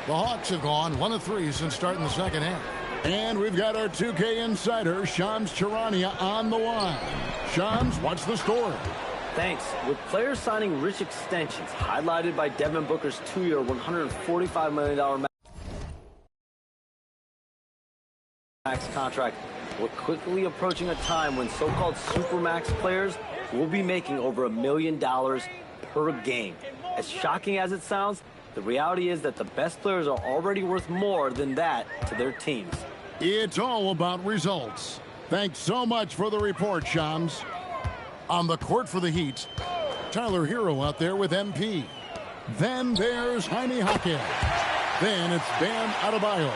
The Hawks have gone 1 of 3 since starting the second half. And we've got our 2K insider, Shams Charania, on the line. Shams, what's the story? Thanks. With players signing rich extensions, highlighted by Devin Booker's 2-year, $145 million max contract, we're quickly approaching a time when so-called supermax players will be making over $1 million per game. As shocking as it sounds, the reality is that the best players are already worth more than that to their teams. It's all about results. Thanks so much for the report, Shams. On the court for the Heat, Tyler Hero out there with MP. Then there's Jaime Jaquez. Then it's Bam Adebayo.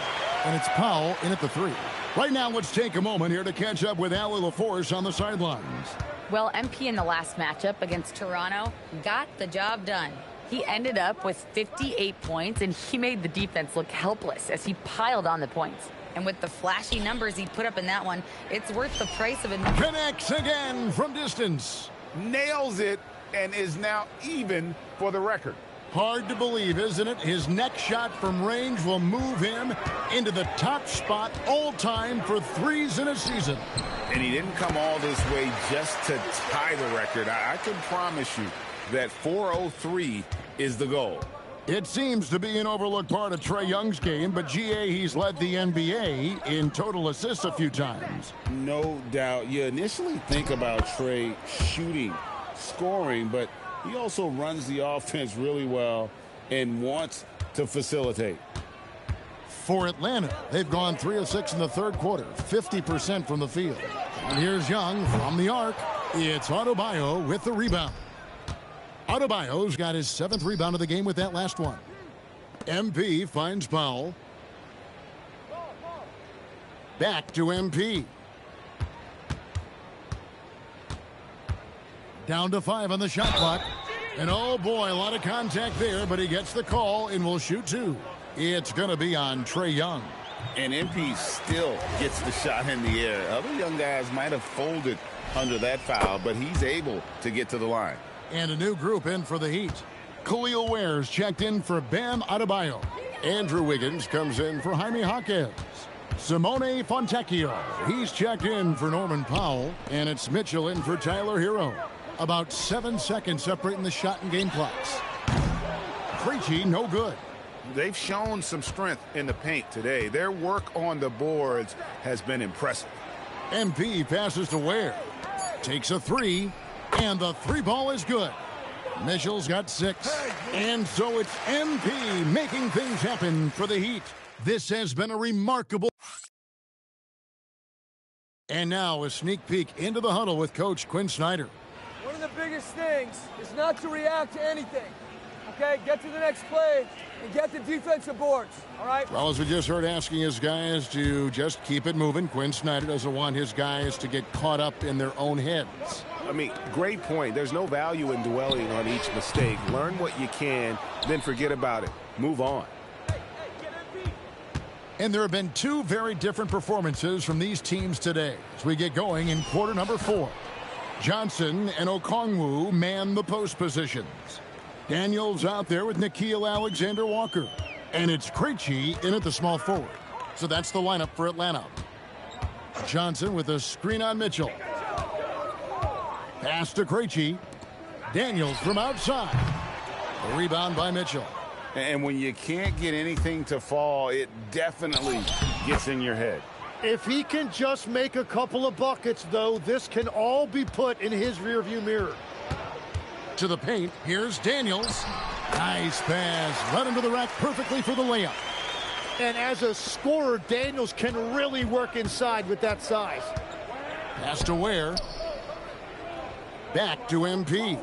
And it's Powell in at the 3. Right now, let's take a moment here to catch up with Ali LaForce on the sidelines. Well, MP in the last matchup against Toronto got the job done. He ended up with 58 points, and he made the defense look helpless as he piled on the points. And with the flashy numbers he put up in that one, it's worth the price of admission. Connects again from distance. Nails it and is now even for the record. Hard to believe, isn't it? His next shot from range will move him into the top spot all time for threes in a season. And he didn't come all this way just to tie the record. I can promise you that 403 is the goal. It seems to be an overlooked part of Trae Young's game, but GA, he's led the NBA in total assists a few times. No doubt. You initially think about Trae shooting, scoring, but he also runs the offense really well and wants to facilitate. For Atlanta, they've gone 3 of 6 in the third quarter, 50% from the field. And here's Young from the arc. It's Adebayo with the rebound. Adebayo's got his 7th rebound of the game with that last one. MP finds Powell. Back to MP. Down to 5 on the shot clock. And oh boy, a lot of contact there, but he gets the call and will shoot 2. It's going to be on Trae Young. And MP still gets the shot in the air. Other young guys might have folded under that foul, but he's able to get to the line. And a new group in for the Heat. Khalil Ware's checked in for Bam Adebayo. Andrew Wiggins comes in for Jaime Jaquez. Simone Fontecchio, he's checked in for Norman Powell. And it's Mitchell in for Tyler Hero. About 7 seconds separating the shot and game clocks. Krejci, no good. They've shown some strength in the paint today. Their work on the boards has been impressive. MP passes to Ware. Takes a 3. And the 3 ball is good. Mitchell's got 6. And so it's MP making things happen for the Heat. This has been a remarkable. And now a sneak peek into the huddle with Coach Quinn Snyder. One of the biggest things is not to react to anything. Okay, get to the next play and get the defensive boards, all right? Well, as we just heard, asking his guys to just keep it moving. Quinn Snyder doesn't want his guys to get caught up in their own heads. I mean, great point. There's no value in dwelling on each mistake. Learn what you can, then forget about it. Move on. And there have been 2 very different performances from these teams today as we get going in quarter number 4. Johnson and Okongwu man the post positions. Daniels out there with Nickeil Alexander-Walker. And it's Krejci in at the small forward. So that's the lineup for Atlanta. Johnson with a screen on Mitchell. Pass to Krejci. Daniels from outside. A rebound by Mitchell. And when you can't get anything to fall, it definitely gets in your head. If he can just make a couple of buckets, though, this can all be put in his rearview mirror. To the paint, here's Daniels. Nice pass. Right into the rack perfectly for the layup. And as a scorer, Daniels can really work inside with that size. Pass to Ware. Back to MP.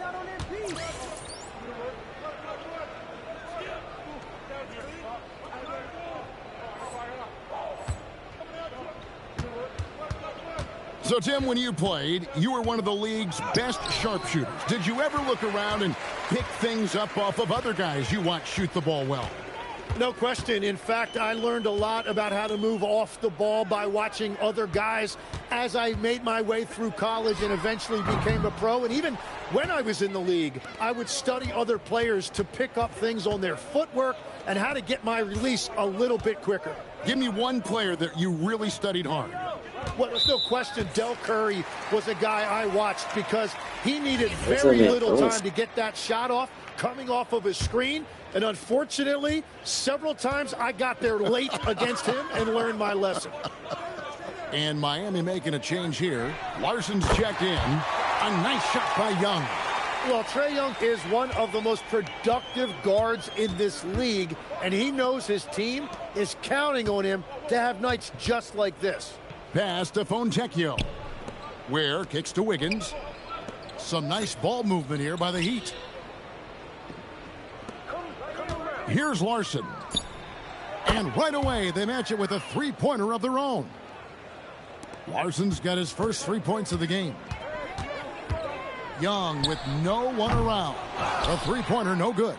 So, Tim, when you played, you were one of the league's best sharpshooters. Did you ever look around and pick things up off of other guys you watch shoot the ball well? No question. In fact, I learned a lot about how to move off the ball by watching other guys as I made my way through college and eventually became a pro. And even when I was in the league, I would study other players to pick up things on their footwork and how to get my release a little bit quicker. Give me one player that you really studied hard. Well, there's no question Del Curry was a guy I watched because he needed very little time to get that shot off, coming off of his screen. And unfortunately, several times I got there late against him and learned my lesson. And Miami making a change here. Larson's checked in. A nice shot by Young. Well, Trae Young is one of the most productive guards in this league, and he knows his team is counting on him to have nights just like this. Pass to Fontecchio. Ware kicks to Wiggins. Some nice ball movement here by the Heat. Here's Larson. And right away, they match it with a three-pointer of their own. Larson's got his first 3 points of the game. Young with no one around. A three-pointer, no good.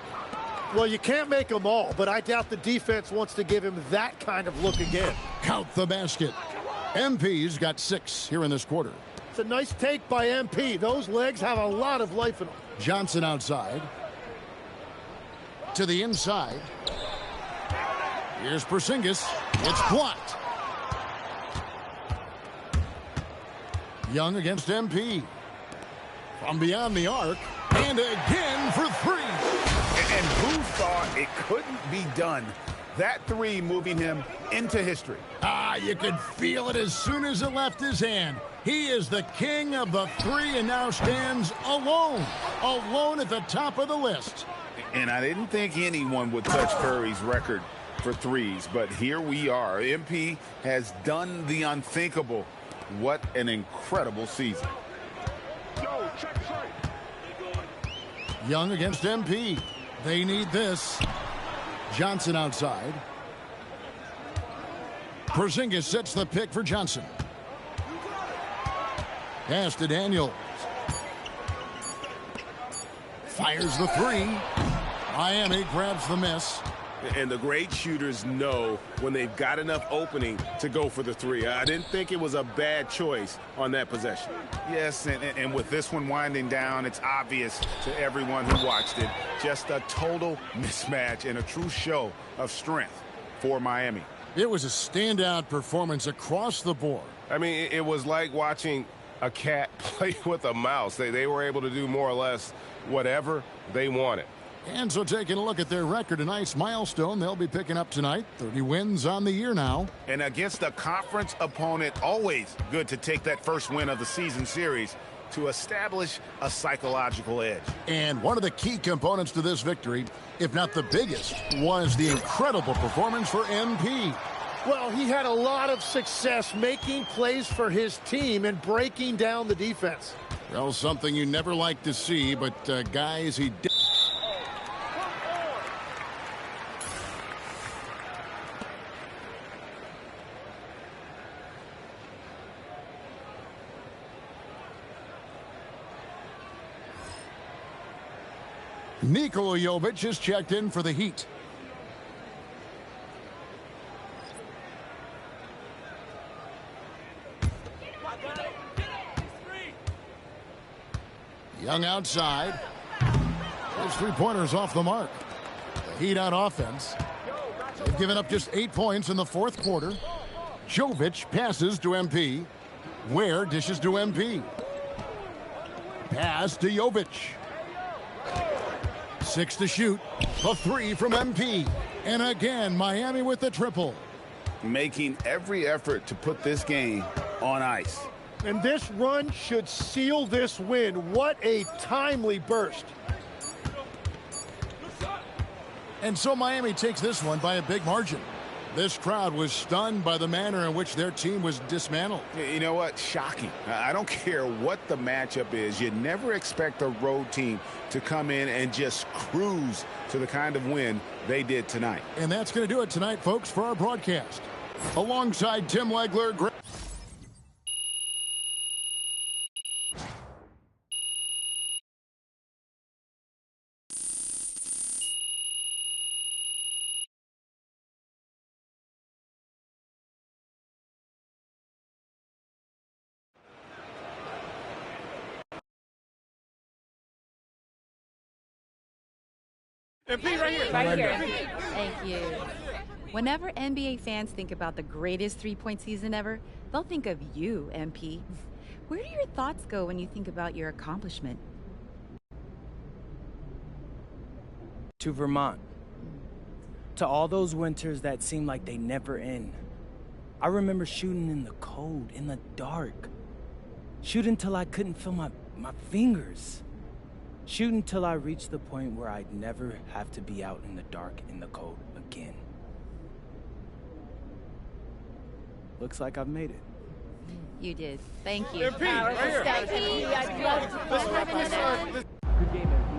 Well, you can't make them all, but I doubt the defense wants to give him that kind of look again. Count the basket. MP's got 6 here in this quarter. It's a nice take by MP. Those legs have a lot of life in them. Johnson outside. To the inside. Here's Porzingis. It's blocked. Young against MP. From beyond the arc. And again for 3. And who thought it couldn't be done? That 3 moving him into history. You could feel it as soon as it left his hand. He is the king of the 3 and now stands alone. Alone at the top of the list. And I didn't think anyone would touch Curry's record for threes, but here we are. MP has done the unthinkable. What an incredible season. Young against MP. They need this. Johnson outside. Porzingis sets the pick for Johnson. Pass to Daniels. Fires the 3. Miami grabs the miss. And the great shooters know when they've got enough opening to go for the 3. I didn't think it was a bad choice on that possession. Yes, and with this one winding down, it's obvious to everyone who watched it. Just a total mismatch and a true show of strength for Miami. It was a standout performance across the board. I mean, it was like watching a cat play with a mouse. They were able to do more or less whatever they wanted. And so taking a look at their record, a nice milestone they'll be picking up tonight. 30 wins on the year now. And against a conference opponent, always good to take that first win of the season series to establish a psychological edge. And one of the key components to this victory, if not the biggest, was the incredible performance for MP. Well, he had a lot of success making plays for his team and breaking down the defense. Well, something you never like to see, but guys, he did. Nikola Jovic is checked in for the Heat. Young outside. Those 3-pointers off the mark. The Heat on offense. They've given up just 8 points in the fourth quarter. Jovic passes to MP. Ware dishes to MP. Pass to Jovic. 6 to shoot. A 3 from MP. And again, Miami with the triple. Making every effort to put this game on ice. And this run should seal this win. What a timely burst. And so Miami takes this one by a big margin. This crowd was stunned by the manner in which their team was dismantled. You know what? Shocking. I don't care what the matchup is. You never expect a road team to come in and just cruise to the kind of win they did tonight. And that's going to do it tonight, folks, for our broadcast. Alongside Tim Legler, MP right here. Right here. Thank you. Whenever NBA fans think about the greatest three-point season ever, they'll think of you, MP. Where do your thoughts go when you think about your accomplishment? To Vermont. To all those winters that seemed like they never end. I remember shooting in the cold, in the dark. Shooting till I couldn't feel my fingers. Shooting till I reached the point where I'd never have to be out in the dark, in the cold again. Looks like I've made it. You did. Thank you. MP, right here. I'd love to. Let's have another one. Good game, MP.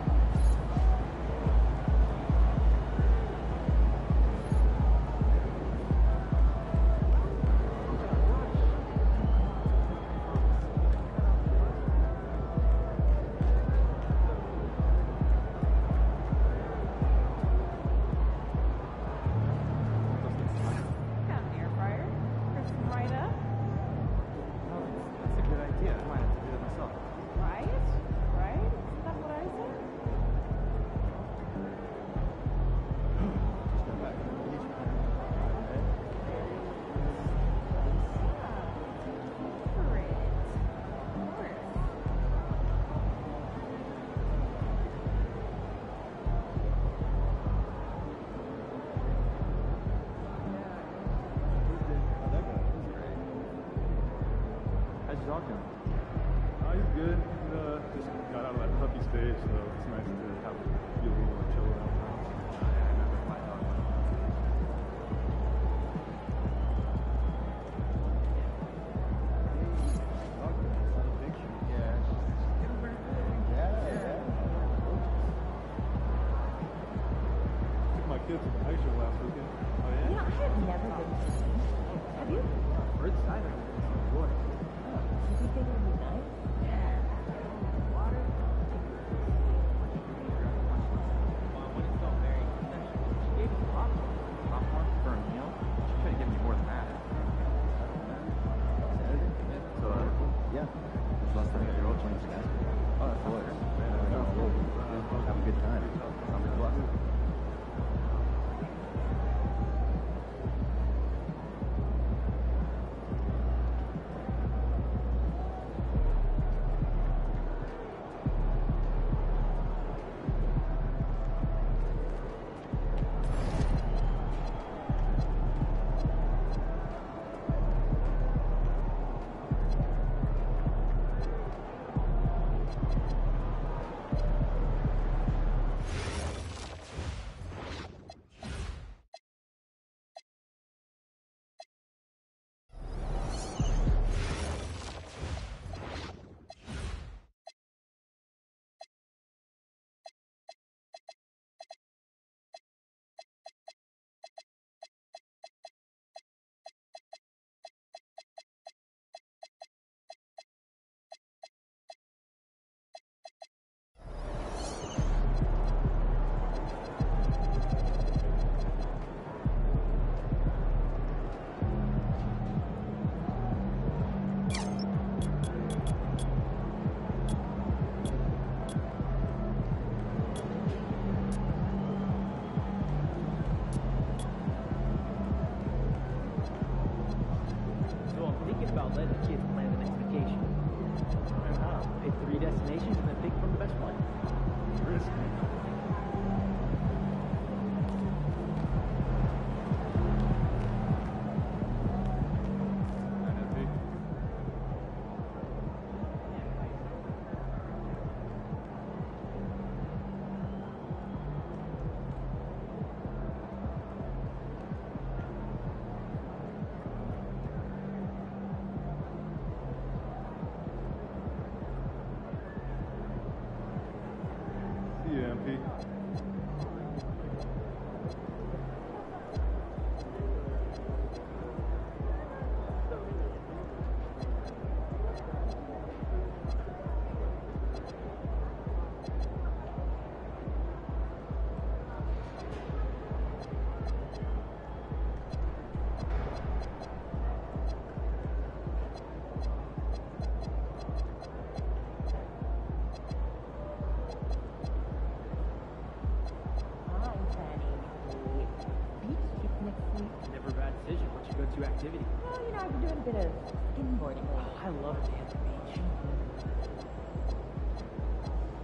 decision? What's your go-to activity? Well, you know, I've been doing a bit of skimboarding lately. I love a day at the beach.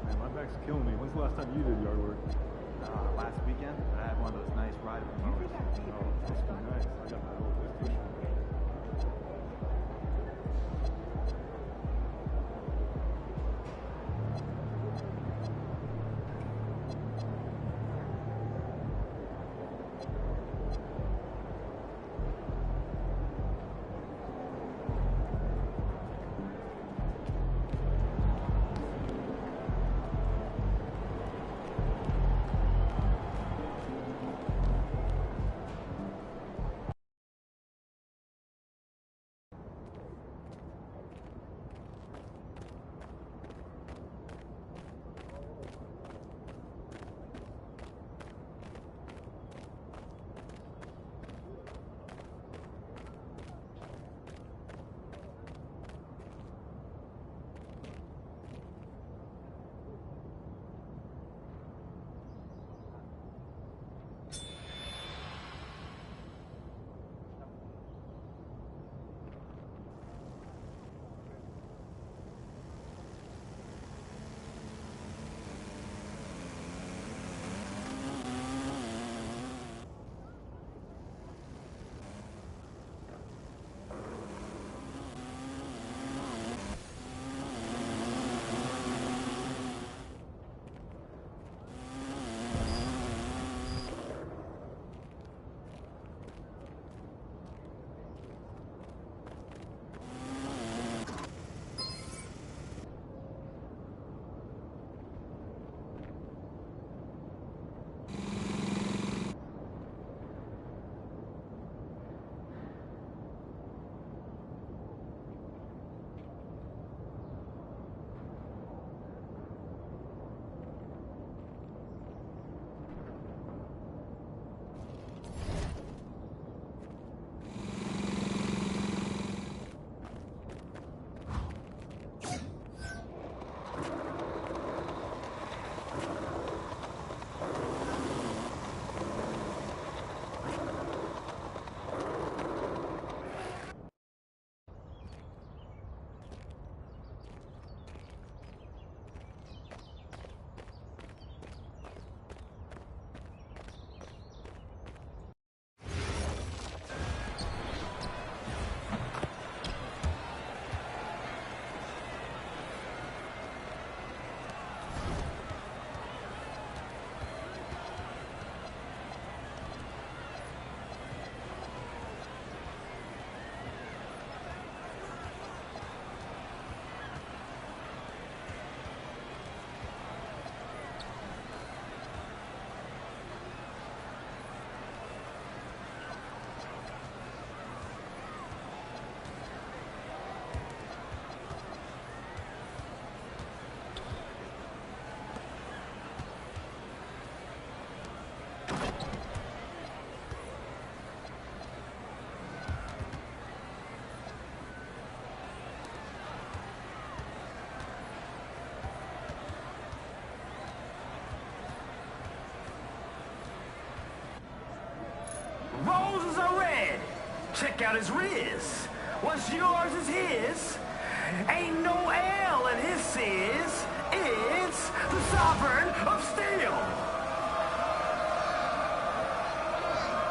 Man, my back's killing me. When's the last time you did yard work? Last weekend, I had one of those nice ride mowers. Oh, that's nice. I got that old PlayStation. Roses are red. Check out his riz. What's yours is his. Ain't no L in his is. It's the Sovereign of Steel.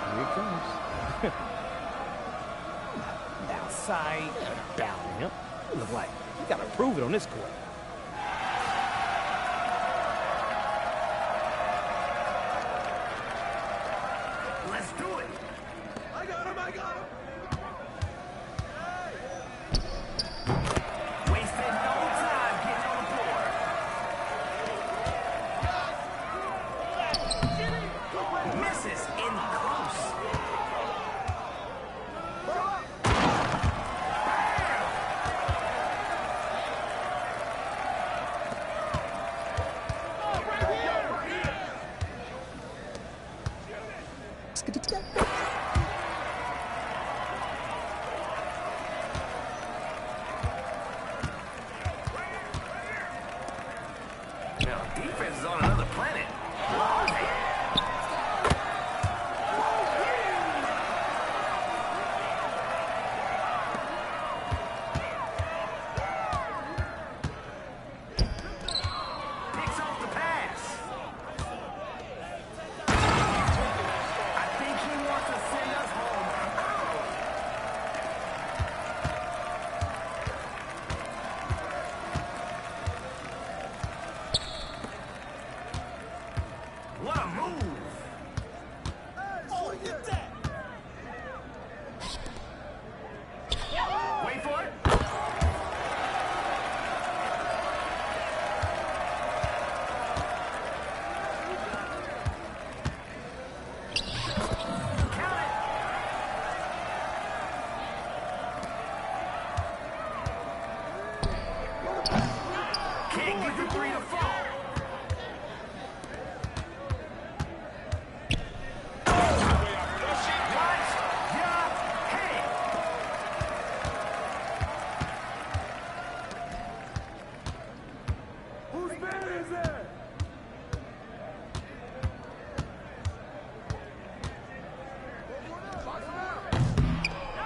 Here it comes. Outside. Bowing him. Look like you gotta prove it on this court. Let's do it. I got him, I got him. Wasted no time getting on the board. Misses in close.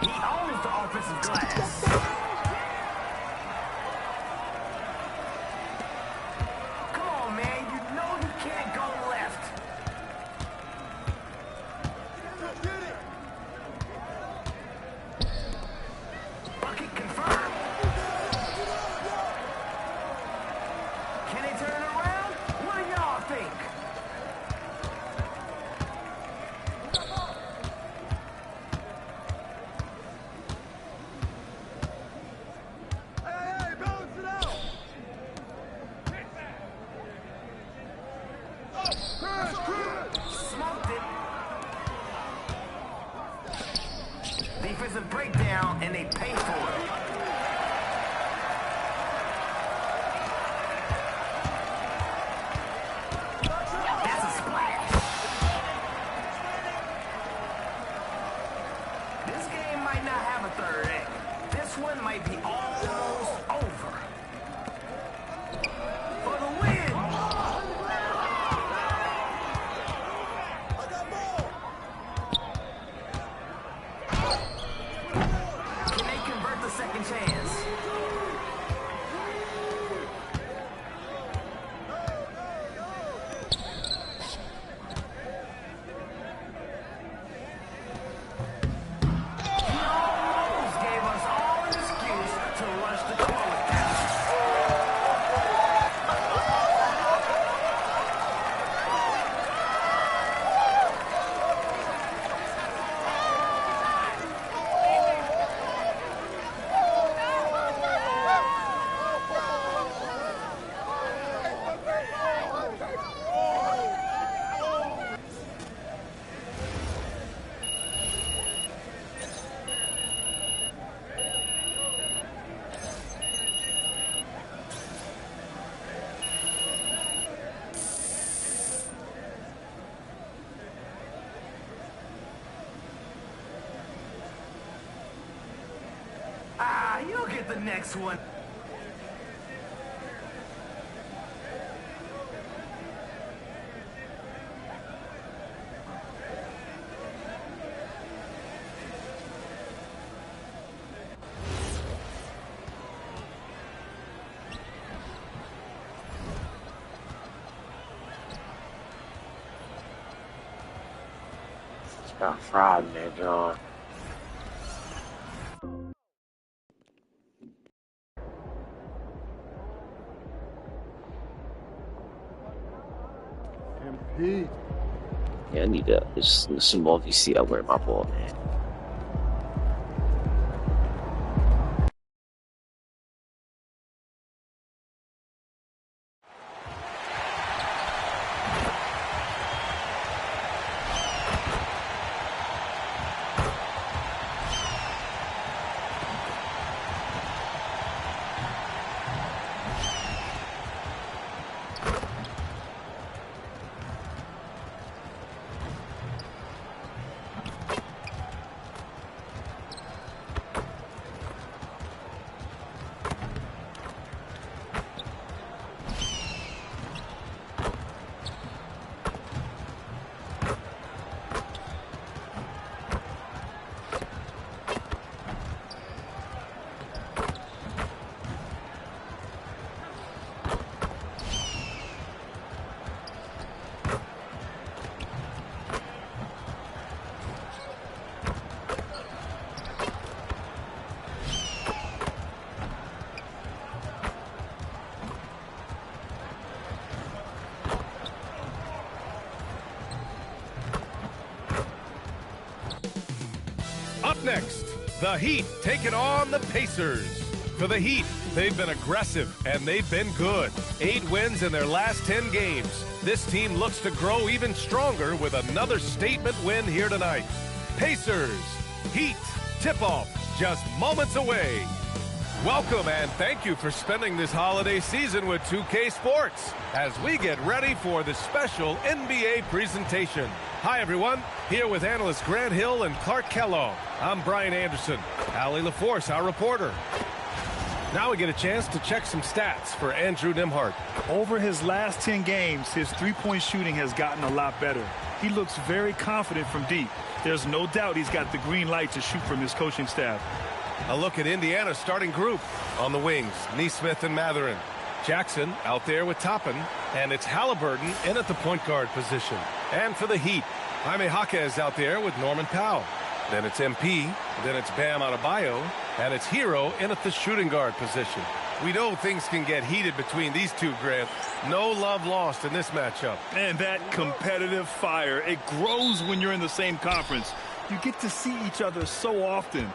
He owns the offensive glass. Come on, man. You know you can't go left. Bucket confirmed. Can they turn it around? What do y'all think? Smoked it. Defensive breakdown, and they pay for it. That's a splash. This game might not have a third act. This one might be almost over. For the win. Can they convert the second chance? He almost gave us all an excuse to rush the closeout. You'll get the next one. Got fried in there, John. MP. Yeah, I need some more VC. I wear my ball, man. Up next, the Heat taking on the Pacers. For the Heat, they've been aggressive and they've been good. 8 wins in their last 10 games. This team looks to grow even stronger with another statement win here tonight. Pacers, Heat, tip-off just moments away. Welcome and thank you for spending this holiday season with 2K Sports as we get ready for the special NBA presentation. Hi, everyone. Here with analysts Grant Hill and Clark Kellogg. I'm Brian Anderson. Allie LaForce, our reporter. Now we get a chance to check some stats for Andrew Nembhard. Over his last 10 games, his three-point shooting has gotten a lot better. He looks very confident from deep. There's no doubt he's got the green light to shoot from his coaching staff. A look at Indiana's starting group. On the wings, Neesmith and Matherin. Jackson out there with Toppin, and it's Halliburton in at the point guard position. And for the Heat, Jaime Jaquez out there with Norman Powell. Then it's MP, then it's Bam Adebayo, and it's Hero in at the shooting guard position. We know things can get heated between these two, Grant. No love lost in this matchup. And that competitive fire, it grows when you're in the same conference. You get to see each other so often.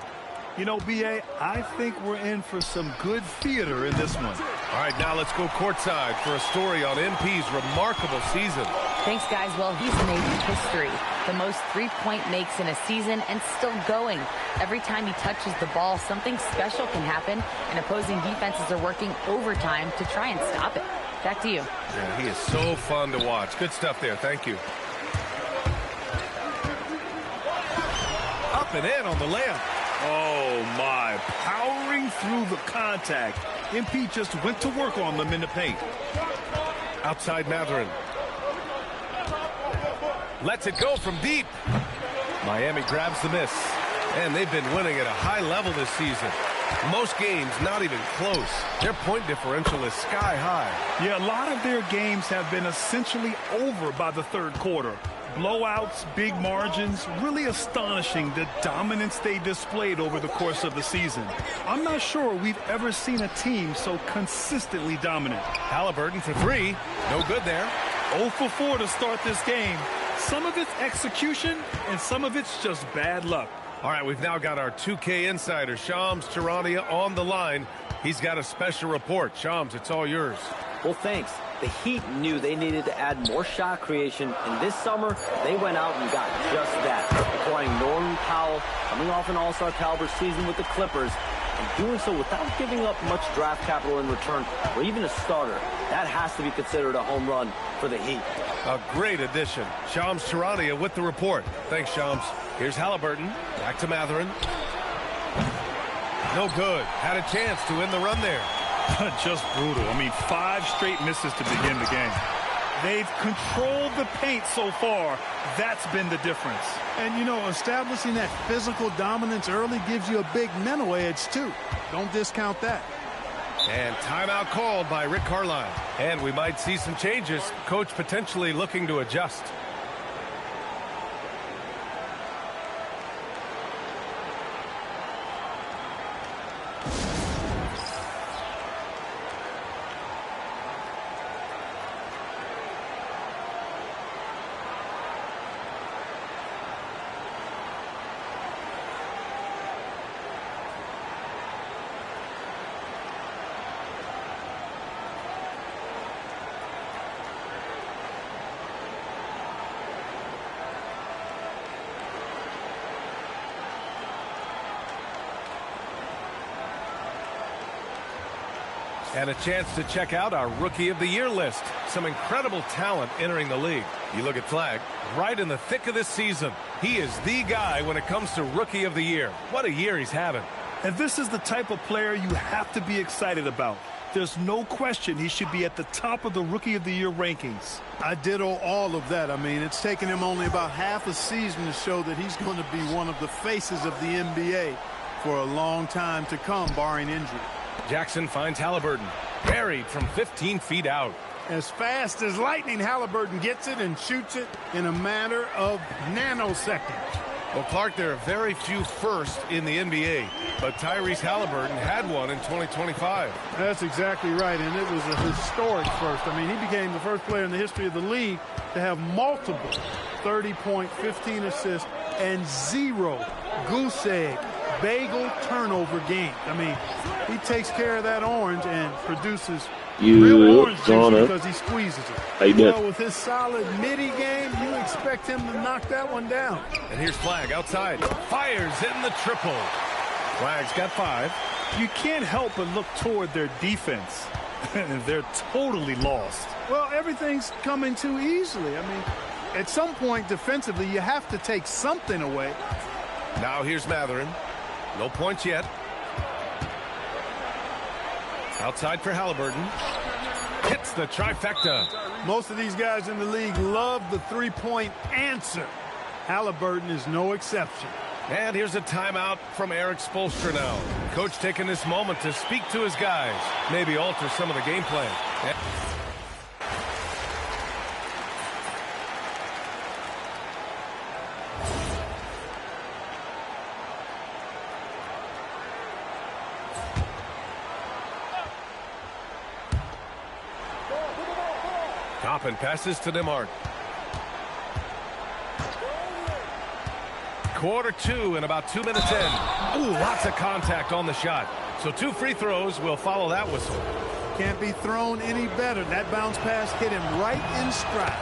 You know, B.A., I think we're in for some good theater in this one. All right, now let's go courtside for a story on MP's remarkable season. Thanks, guys. Well, he's made history. The most three-point makes in a season and still going. Every time he touches the ball, something special can happen, and opposing defenses are working overtime to try and stop it. Back to you. Yeah, he is so fun to watch. Good stuff there. Thank you. Up and in on the layup. Oh, my. Powering through the contact. MP just went to work on them in the paint. Outside Matherin. Lets it go from deep. Miami grabs the miss. And they've been winning at a high level this season. Most games not even close. Their point differential is sky high. Yeah, a lot of their games have been essentially over by the third quarter. Blowouts, big margins, really astonishing the dominance they displayed over the course of the season. I'm not sure we've ever seen a team so consistently dominant. Halliburton for three. No good there. 0 for 4 to start this game. Some of it's execution, and some of it's just bad luck. All right, we've now got our 2K insider, Shams Charania, on the line. He's got a special report. Shams, it's all yours. Well, thanks. The Heat knew they needed to add more shot creation, and this summer, they went out and got just that, acquiring Norman Powell, coming off an all-star caliber season with the Clippers, and doing so without giving up much draft capital in return, or even a starter. That has to be considered a home run for the Heat. A great addition. Shams Charania with the report. Thanks, Shams. Here's Halliburton. Back to Matherin. No good. Had a chance to win the run there. Just brutal. I mean, 5 straight misses to begin the game. They've controlled the paint so far. That's been the difference. And, you know, establishing that physical dominance early gives you a big mental edge, too. Don't discount that. And timeout called by Rick Carlisle. And we might see some changes. Coach potentially looking to adjust. And a chance to check out our Rookie of the Year list. Some incredible talent entering the league. You look at Flag, right in the thick of this season. He is the guy when it comes to Rookie of the Year. What a year he's having. And this is the type of player you have to be excited about. There's no question he should be at the top of the Rookie of the Year rankings. I ditto all of that. I mean, it's taken him only about half a season to show that he's going to be one of the faces of the NBA for a long time to come, barring injury. Jackson finds Halliburton, buried from 15 feet out. As fast as lightning, Halliburton gets it and shoots it in a matter of nanoseconds. Well, Clark, there are very few firsts in the NBA, but Tyrese Halliburton had one in 2025. That's exactly right, and it was a historic first. I mean, he became the first player in the history of the league to have multiple 30-point, 15 assists, and 0 goose egg, bagel turnover games. I mean, he takes care of that orange and produces real orange juice because he squeezes it. Well, with his solid midi game, you expect him to knock that one down. And here's Flag outside. Fires in the triple. Flag's got 5. You can't help but look toward their defense. They're totally lost. Well, everything's coming too easily. I mean, at some point defensively, you have to take something away. Now here's Matherin. No points yet. Outside for Halliburton. Hits the trifecta. Most of these guys in the league love the three-point answer. Halliburton is no exception. And here's a timeout from Eric Spoelstra now. Coach taking this moment to speak to his guys, maybe alter some of the game plan. Toppin passes to Nembhard. Quarter two and about 2 minutes in. Ooh, lots of contact on the shot. So 2 free throws will follow that whistle. Can't be thrown any better. That bounce pass hit him right in stride.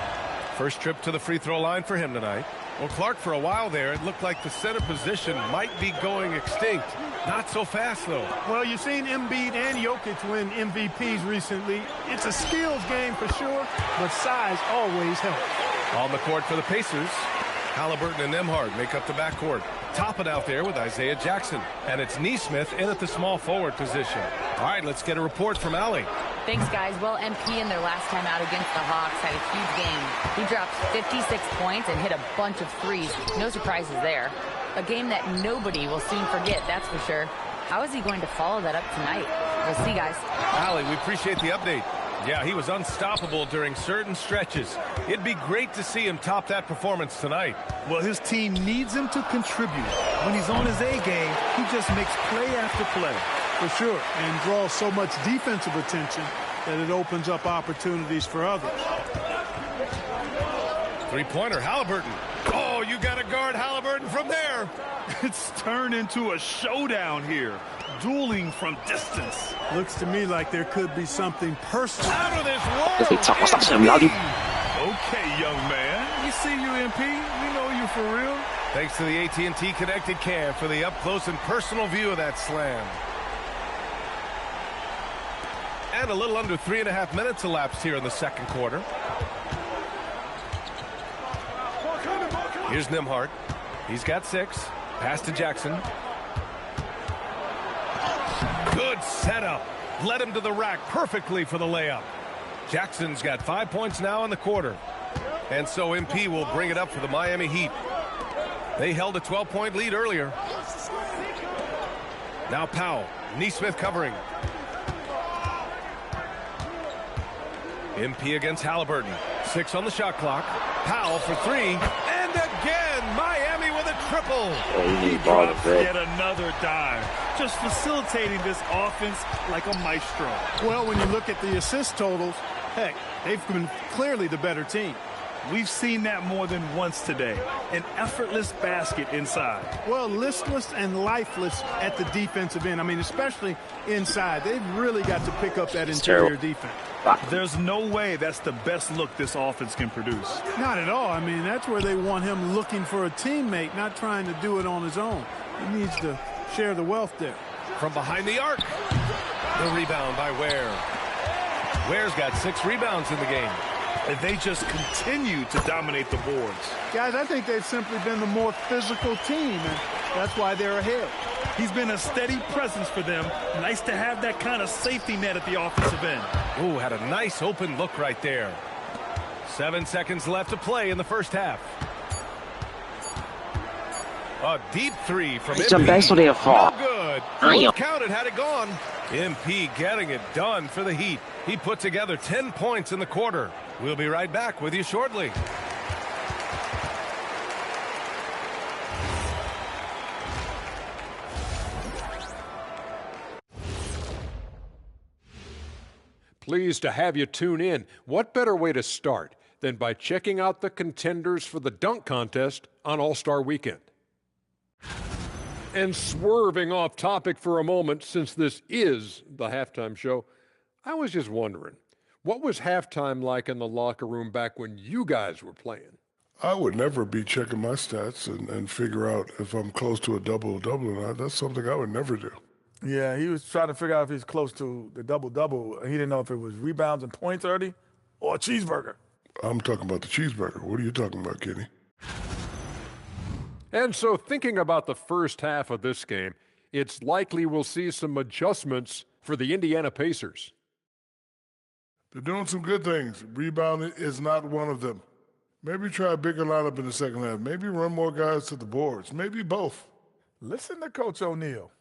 First trip to the free throw line for him tonight. Well, Clark, for a while there, it looked like the center position might be going extinct. Not so fast, though. Well, you've seen Embiid and Jokic win MVPs recently. It's a skills game for sure, but size always helps. On the court for the Pacers, Halliburton and Nembhard make up the backcourt. Toppin out there with Isaiah Jackson. And it's Nesmith in at the small forward position. All right, let's get a report from Allie. Thanks, guys. Well, MP in their last time out against the Hawks had a huge game. He dropped 56 points and hit a bunch of threes. No surprises there. A game that nobody will soon forget, that's for sure. How is he going to follow that up tonight? We'll see, guys. Allie, we appreciate the update. Yeah, he was unstoppable during certain stretches. It'd be great to see him top that performance tonight. Well, his team needs him to contribute. When he's on his A game, he just makes play after play. For sure, and draws so much defensive attention that it opens up opportunities for others. Three-pointer, Halliburton. Oh, you got to guard Halliburton from there. It's turned into a showdown here. Dueling from distance. Looks to me like there could be something personal. Out of this world. Okay, young man. We see you, MP. We know you for real. Thanks to the AT&T Connected Cam for the up-close and personal view of that slam. And a little under 3.5 minutes elapsed here in the second quarter. Here's Nembhard. He's got 6. Pass to Jackson. Good setup. Led him to the rack perfectly for the layup. Jackson's got 5 points now in the quarter. And so MP will bring it up for the Miami Heat. They held a 12-point lead earlier. Now Powell. Nesmith covering. MP against Halliburton. 6 on the shot clock. Powell for 3. And again, Miami with a triple. He drops yet another dime. Just facilitating this offense like a maestro. Well, when you look at the assist totals, heck, they've been clearly the better team. We've seen that more than once today. An effortless basket inside. Well, listless and lifeless at the defensive end. I mean, especially inside. They've really got to pick up that interior defense. There's no way that's the best look this offense can produce. Not at all. I mean, that's where they want him looking for a teammate, not trying to do it on his own. He needs to share the wealth there. From behind the arc. The rebound by Ware. Ware's got 6 rebounds in the game. And they just continue to dominate the boards. Guys, I think they've simply been the more physical team, and that's why they're ahead. He's been a steady presence for them. Nice to have that kind of safety net at the offensive end. Ooh, had a nice open look right there. 7 seconds left to play in the first half. A deep 3 from MP. No good. Full counted had it gone. MP getting it done for the Heat. He put together 10 points in the quarter. We'll be right back with you shortly. Pleased to have you tune in. What better way to start than by checking out the contenders for the dunk contest on All-Star Weekend? And swerving off topic for a moment, since this is the halftime show, I was just wondering, what was halftime like in the locker room back when you guys were playing? I would never be checking my stats and figure out if I'm close to a double-double or not. That's something I would never do. Yeah, he was trying to figure out if he's close to the double-double. He didn't know if it was rebounds and points early or a cheeseburger. I'm talking about the cheeseburger. What are you talking about, Kenny? And so thinking about the first half of this game, it's likely we'll see some adjustments for the Indiana Pacers. They're doing some good things. Rebounding is not one of them. Maybe try a bigger lineup in the second half. Maybe run more guys to the boards. Maybe both. Listen to Coach O'Neal.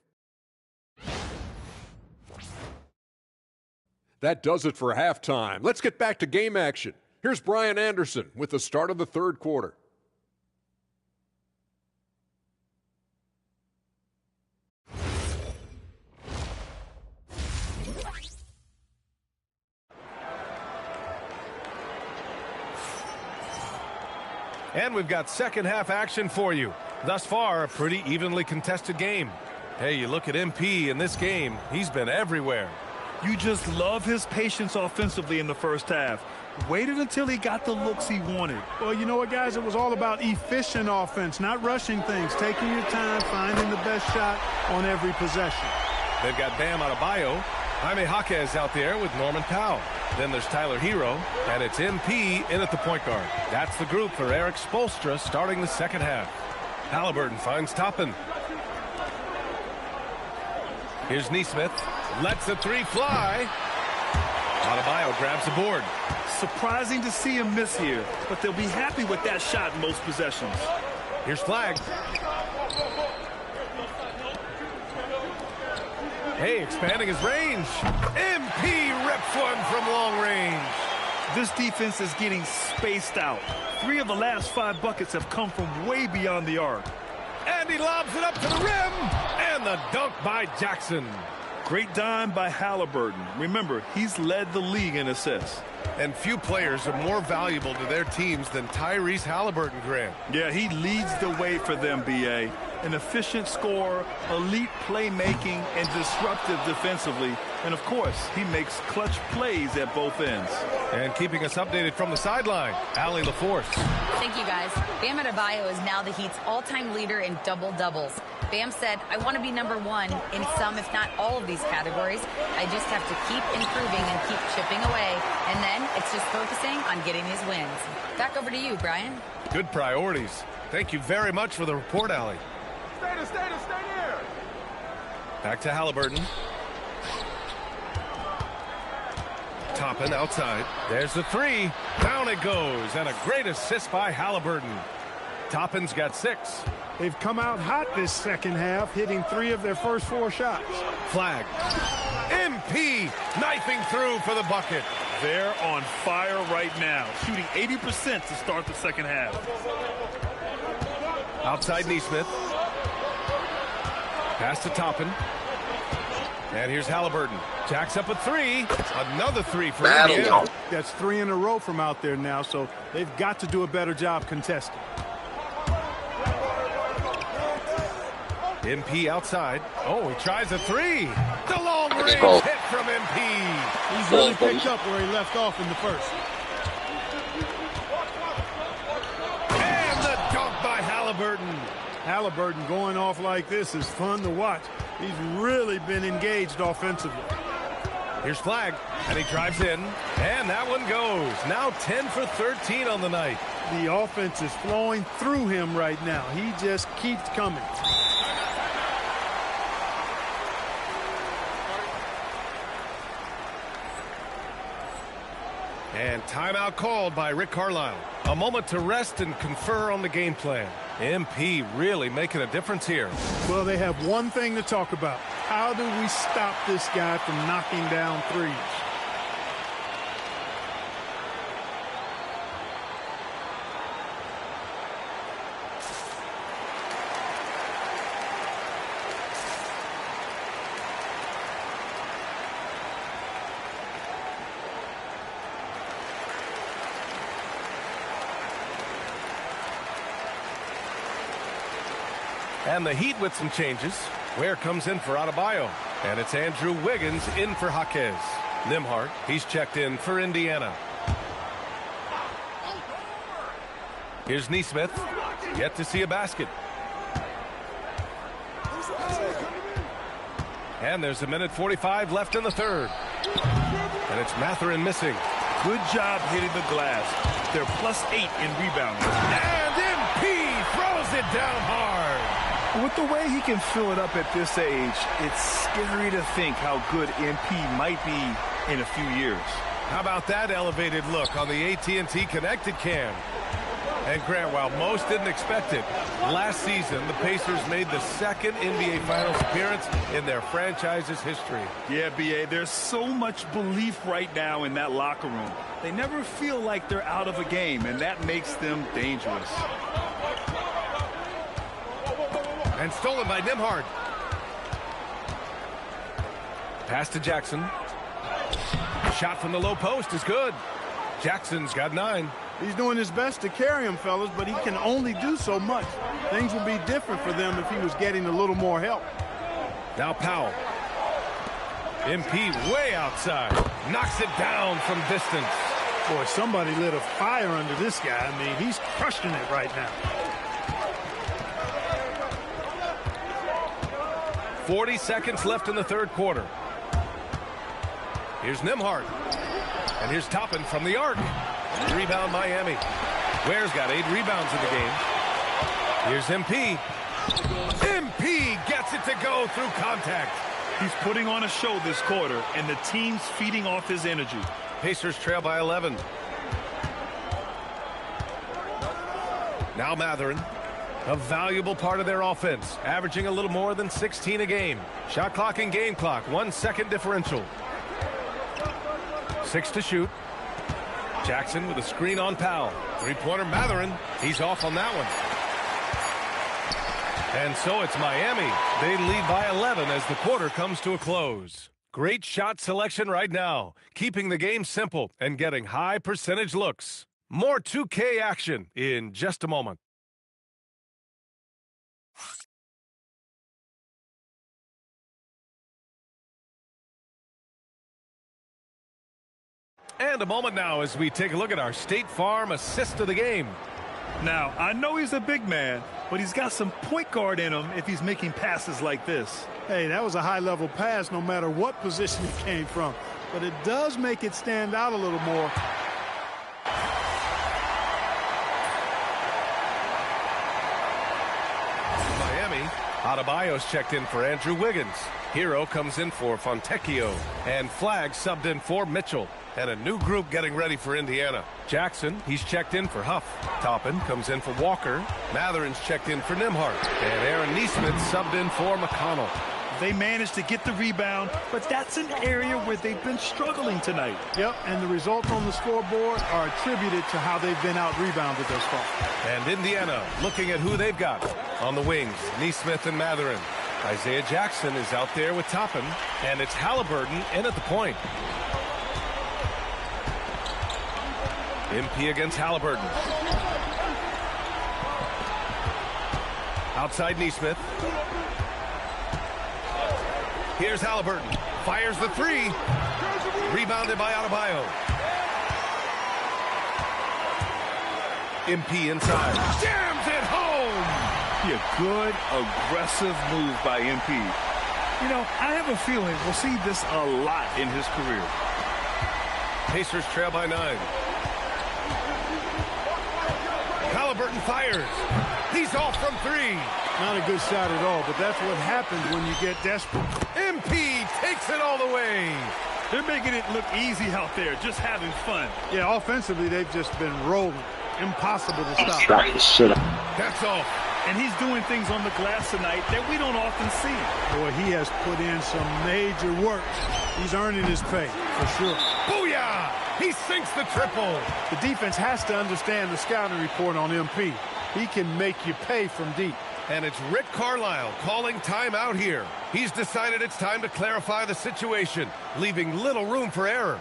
That does it for halftime. Let's get back to game action. Here's Brian Anderson with the start of the third quarter. And we've got second half action for you. Thus far, a pretty evenly contested game. Hey, you look at MP in this game, he's been everywhere. You just love his patience offensively in the first half. Waited until he got the looks he wanted. Well, you know what, guys? It was all about efficient offense, not rushing things, taking your time, finding the best shot on every possession. They've got Bam Adebayo, Jaime Jaquez out there with Norman Powell. Then there's Tyler Hero, and it's MP in at the point guard. That's the group for Eric Spoelstra starting the second half. Halliburton finds Toppin. Here's Nesmith. Lets the three fly. Adebayo grabs the board. Surprising to see him miss here, but they'll be happy with that shot in most possessions. Here's Flag. Hey, expanding his range. MP rips one from long range. This defense is getting spaced out. 3 of the last 5 buckets have come from way beyond the arc. And he lobs it up to the rim. And the dunk by Jackson. Great dime by Halliburton. Remember, he's led the league in assists. And few players are more valuable to their teams than Tyrese Halliburton, Grant. Yeah, he leads the way for them, B.A. An efficient scorer, elite playmaking, and disruptive defensively. And, of course, he makes clutch plays at both ends. And keeping us updated from the sideline, Allie LaForce. Thank you, guys. Bam Adebayo is now the Heat's all-time leader in double-doubles. Bam said, I want to be number 1 in some, if not all of these categories. I just have to keep improving and keep chipping away. And then it's just focusing on getting these wins. Back over to you, Brian. Good priorities. Thank you very much for the report, Allie. Stay there. Back to Halliburton. Toppin outside. There's the three. Down it goes. And a great assist by Halliburton. Toppin's got 6. They've come out hot this second half, hitting 3 of their first 4 shots. Flag. MP knifing through for the bucket. They're on fire right now, shooting 80% to start the second half. Outside Nesmith. Pass to Toppin. And here's Halliburton. Jacks up a 3. Another 3 for Indiana. That's 3 in a row from out there now, so they've got to do a better job contesting. MP outside. Oh, he tries a 3. The long range hit from MP. He's really picked up where he left off in the first. And the dunk by Halliburton. Halliburton going off like this is fun to watch. He's really been engaged offensively. Here's Flag, and he drives in, and that one goes. Now 10 for 13 on the night. The offense is flowing through him right now. He just keeps coming. And timeout called by Rick Carlisle. A moment to rest and confer on the game plan. MP really making a difference here. Well, they have one thing to talk about. How do we stop this guy from knocking down threes? And the Heat with some changes. Ware comes in for Adebayo. And it's Andrew Wiggins in for Jaquez. Nimhart, he's checked in for Indiana. Here's Nesmith. Yet to see a basket. And there's 1:45 left in the third. And it's Mathurin missing. Good job hitting the glass. They're +8 in rebounding. And MP throws it down hard. With the way he can fill it up at this age, it's scary to think how good MP might be in a few years. How about that elevated look on the AT&T Connected Cam? And Grant, while most didn't expect it, last season the Pacers made the second NBA Finals appearance in their franchise's history. Yeah, B.A., there's so much belief right now in that locker room. They never feel like they're out of a game, and that makes them dangerous. And stolen by Nembhard. Pass to Jackson. Shot from the low post is good. Jackson's got 9. He's doing his best to carry him, fellas, but he can only do so much. Things would be different for them if he was getting a little more help. Now Powell. MP way outside. Knocks it down from distance. Boy, somebody lit a fire under this guy. I mean, he's crushing it right now. 40 seconds left in the third quarter. Here's Nembhard. And here's Toppin from the arc. Rebound Miami. Ware's got 8 rebounds in the game. Here's MP. MP gets it to go through contact. He's putting on a show this quarter, and the team's feeding off his energy. Pacers trail by 11. Now Matherin. A valuable part of their offense, averaging a little more than 16 a game. Shot clock and game clock, 1 second differential. 6 to shoot. Jackson with a screen on Powell. Three-pointer Matherin. He's off on that one. And so it's Miami. They lead by 11 as the quarter comes to a close. Great shot selection right now, keeping the game simple and getting high percentage looks. More 2K action in just a moment. And a moment now as we take a look at our State Farm assist of the game. Now, I know he's a big man, but he's got some point guard in him if he's making passes like this. Hey, that was a high-level pass no matter what position it came from. But it does make it stand out a little more. Miami, Adebayo's checked in for Andrew Wiggins. Hero comes in for Fontecchio. And Flagg subbed in for Mitchell. And a new group getting ready for Indiana. Jackson, he's checked in for Huff. Toppin comes in for Walker. Matherin's checked in for Nembhard. And Aaron Nesmith subbed in for McConnell. They managed to get the rebound, but that's an area where they've been struggling tonight. Yep, and the results on the scoreboard are attributed to how they've been out-rebounded thus far. And Indiana looking at who they've got. On the wings, Nesmith and Matherin. Isaiah Jackson is out there with Toppin. And it's Halliburton in at the point. MP against Halliburton. Outside Nesmith. Here's Halliburton. Fires the 3. Rebounded by Adebayo. MP inside. Jams it home! A good, aggressive move by MP. You know, I have a feeling we'll see this a lot in his career. Pacers trail by 9. Halliburton fires. He's off from 3. Not a good shot at all, but that's what happens when you get desperate. MP takes it all the way. They're making it look easy out there, just having fun. Yeah, offensively, they've just been rolling. Impossible to stop. That's all. And he's doing things on the glass tonight that we don't often see. Boy, he has put in some major work. He's earning his pay, for sure. Booyah! He sinks the triple. The defense has to understand the scouting report on MP. He can make you pay from deep. And it's Rick Carlisle calling timeout here. He's decided it's time to clarify the situation, leaving little room for error.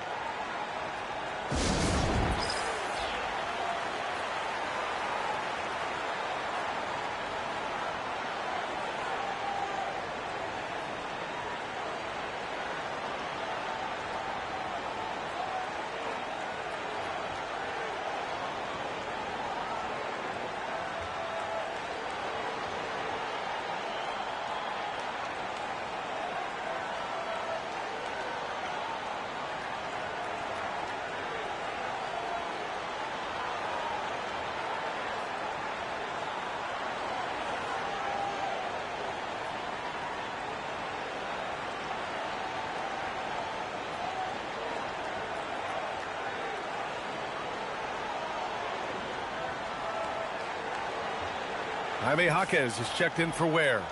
Jaime Jaquez is checked in for wear.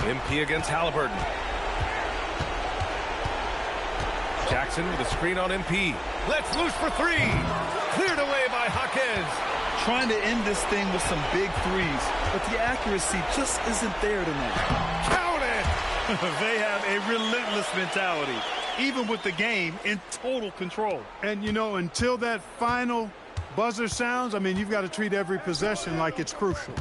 MP against Halliburton. Jackson with a screen on MP. Let's loose for three. Cleared away by Jaquez. Trying to end this thing with some big threes, but the accuracy just isn't there tonight. Count it! They have a relentless mentality, even with the game in total control. And, you know, until that final buzzer sounds, I mean, you've got to treat every possession like it's crucial.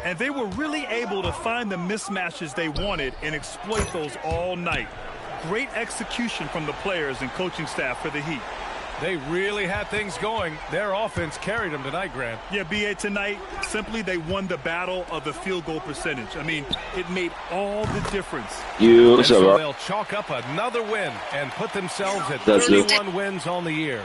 And they were really able to find the mismatches they wanted and exploit those all night. Great execution from the players and coaching staff for the Heat. They really had things going. Their offense carried them tonight, Grant. Yeah, B.A., tonight, simply they won the battle of the field goal percentage. I mean, it made all the difference. And so they'll chalk up another win and put themselves at 31 wins on the year.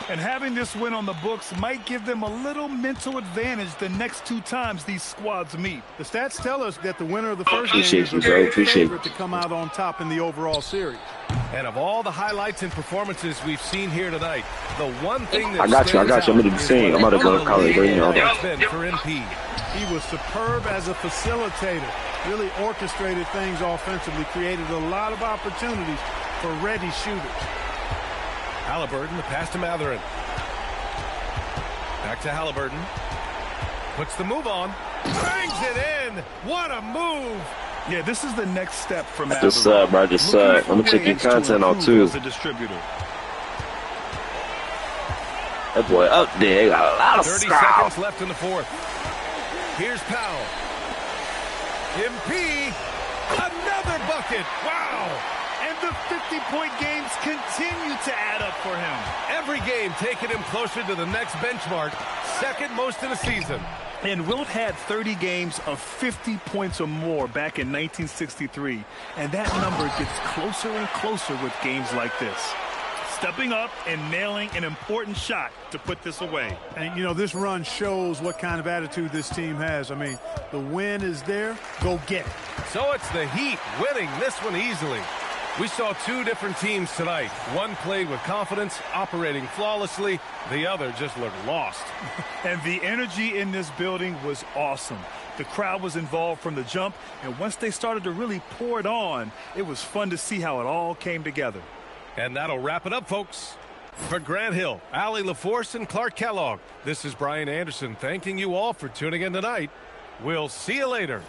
And having this win on the books might give them a little mental advantage the next two times these squads meet. The stats tell us that the winner of the first game is a great favorite to come out on top in the overall series. And of all the highlights and performances we've seen here tonight, the one thing that I got you. I'm going to be saying. I'm about to go to college right now. For MP. He was superb as a facilitator. Really orchestrated things offensively, created a lot of opportunities for ready shooters. Halliburton, the pass to Matherin. Back to Halliburton. Puts the move on. Bangs it in. What a move. Yeah, this is the next step for Matherin. Just bro, just I'm gonna check your content out too. As a distributor. That boy up there got a lot of 30 style. seconds left in the fourth. Here's Powell. MP. Another bucket. Wow. And the 50-point games continue to add up for him. Every game taking him closer to the next benchmark, second most in the season. And Wilt had 30 games of 50 points or more back in 1963. And that number gets closer and closer with games like this. Stepping up and nailing an important shot to put this away. And, you know, this run shows what kind of attitude this team has. I mean, the win is there. Go get it. So it's the Heat winning this one easily. We saw two different teams tonight. One played with confidence, operating flawlessly. The other just looked lost. And the energy in this building was awesome. The crowd was involved from the jump, and once they started to really pour it on, it was fun to see how it all came together. And that'll wrap it up, folks. For Grant Hill, Allie LaForce, and Clark Kellogg, this is Brian Anderson thanking you all for tuning in tonight. We'll see you later.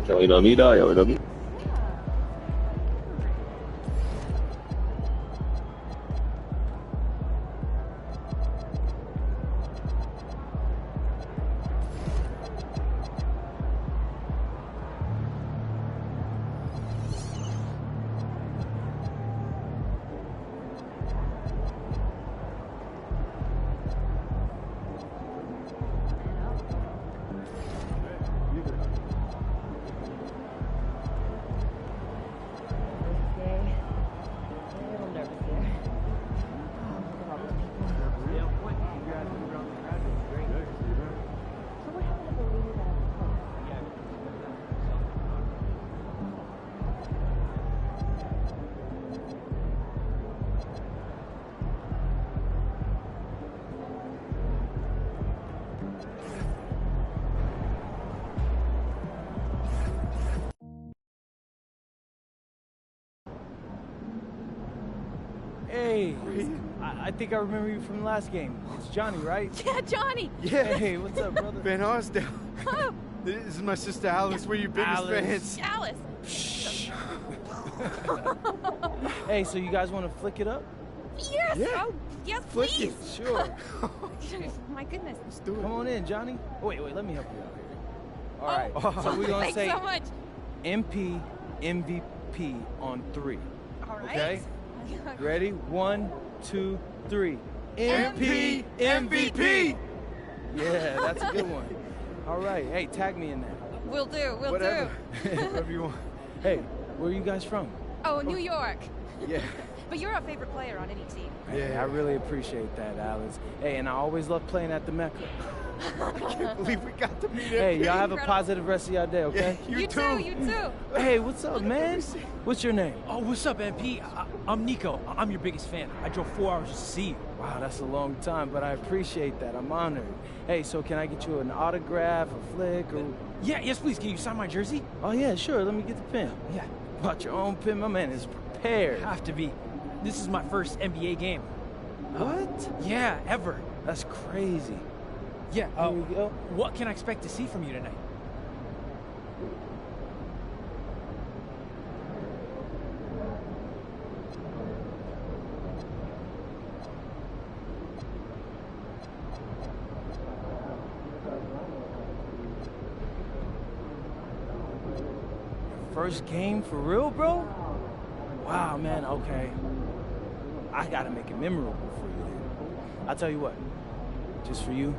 Yo, you know me, dog. Yo, you know me. Hey, I think I remember you from the last game. It's Johnny, right? Yeah, Johnny. Yeah. Hey, what's up, brother? Van Arsdale. Oh. This is my sister Alice. We're your biggest fans. Alice. Shh. Hey, so you guys want to flick it up? Yes. Yeah. Oh, yes, Flick please. it. Sure. My goodness. Let's do it. Come on in, Johnny. Wait, let me help you out here. All right. Oh. So we're gonna Thanks say so much. MP MVP on 3. All right. Okay. Ready? 1, 2, 3. MP MVP. Yeah, that's a good one. All right. Hey, tag me in that. We'll do. Whatever. Whatever you want. Hey, where are you guys from? Oh, New York. Yeah. But you're our favorite player on any team. Hey, I really appreciate that, Alice. Hey, and I always love playing at the Mecca. I can't believe we got to meet him. Hey, y'all have a positive rest of your day, okay? Yeah, You too. You too. Hey, what's up, man? What's your name? Oh, what's up, MP? I'm Nico. I'm your biggest fan. I drove 4 hours just to see you. Wow, that's a long time, but I appreciate that. I'm honored. Hey, so can I get you an autograph, a flick, or... Yeah, yes, please. Can you sign my jersey? Oh, yeah, sure. Let me get the pen. Yeah. Brought your own pen? My man is prepared. Have to be. This is my first NBA game. What? Yeah, ever. That's crazy. Yeah. Here we go. What can I expect to see from you tonight? First game for real, bro? Wow, man, okay. I gotta make it memorable for you then. I'll tell you what, just for you,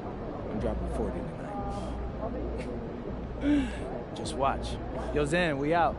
I'm dropping 40 tonight. Just watch. Yo, Zan, we out.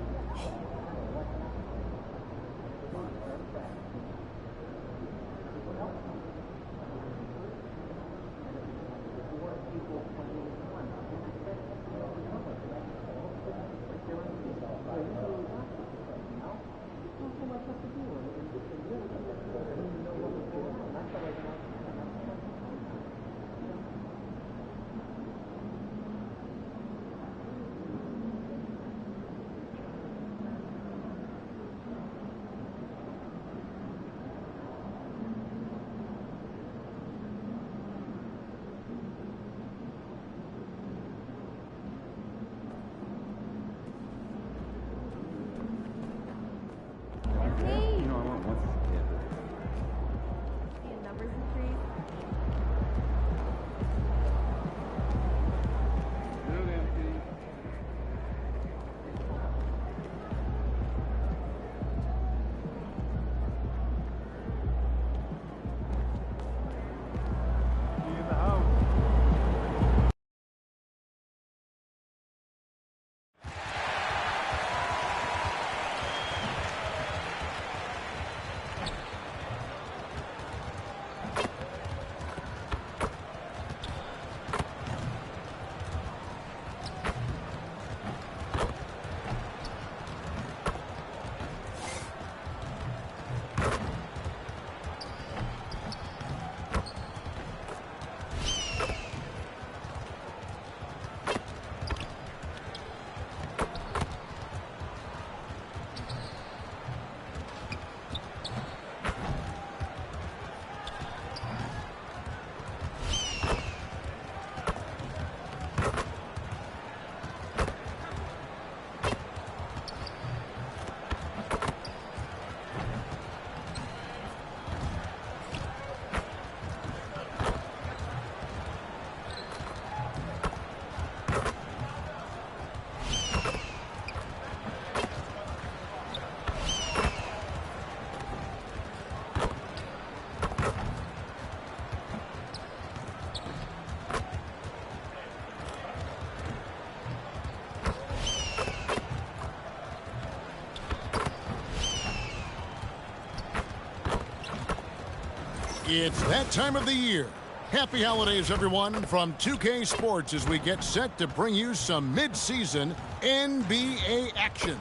It's that time of the year. Happy holidays, everyone, from 2K Sports as we get set to bring you some mid-season NBA action.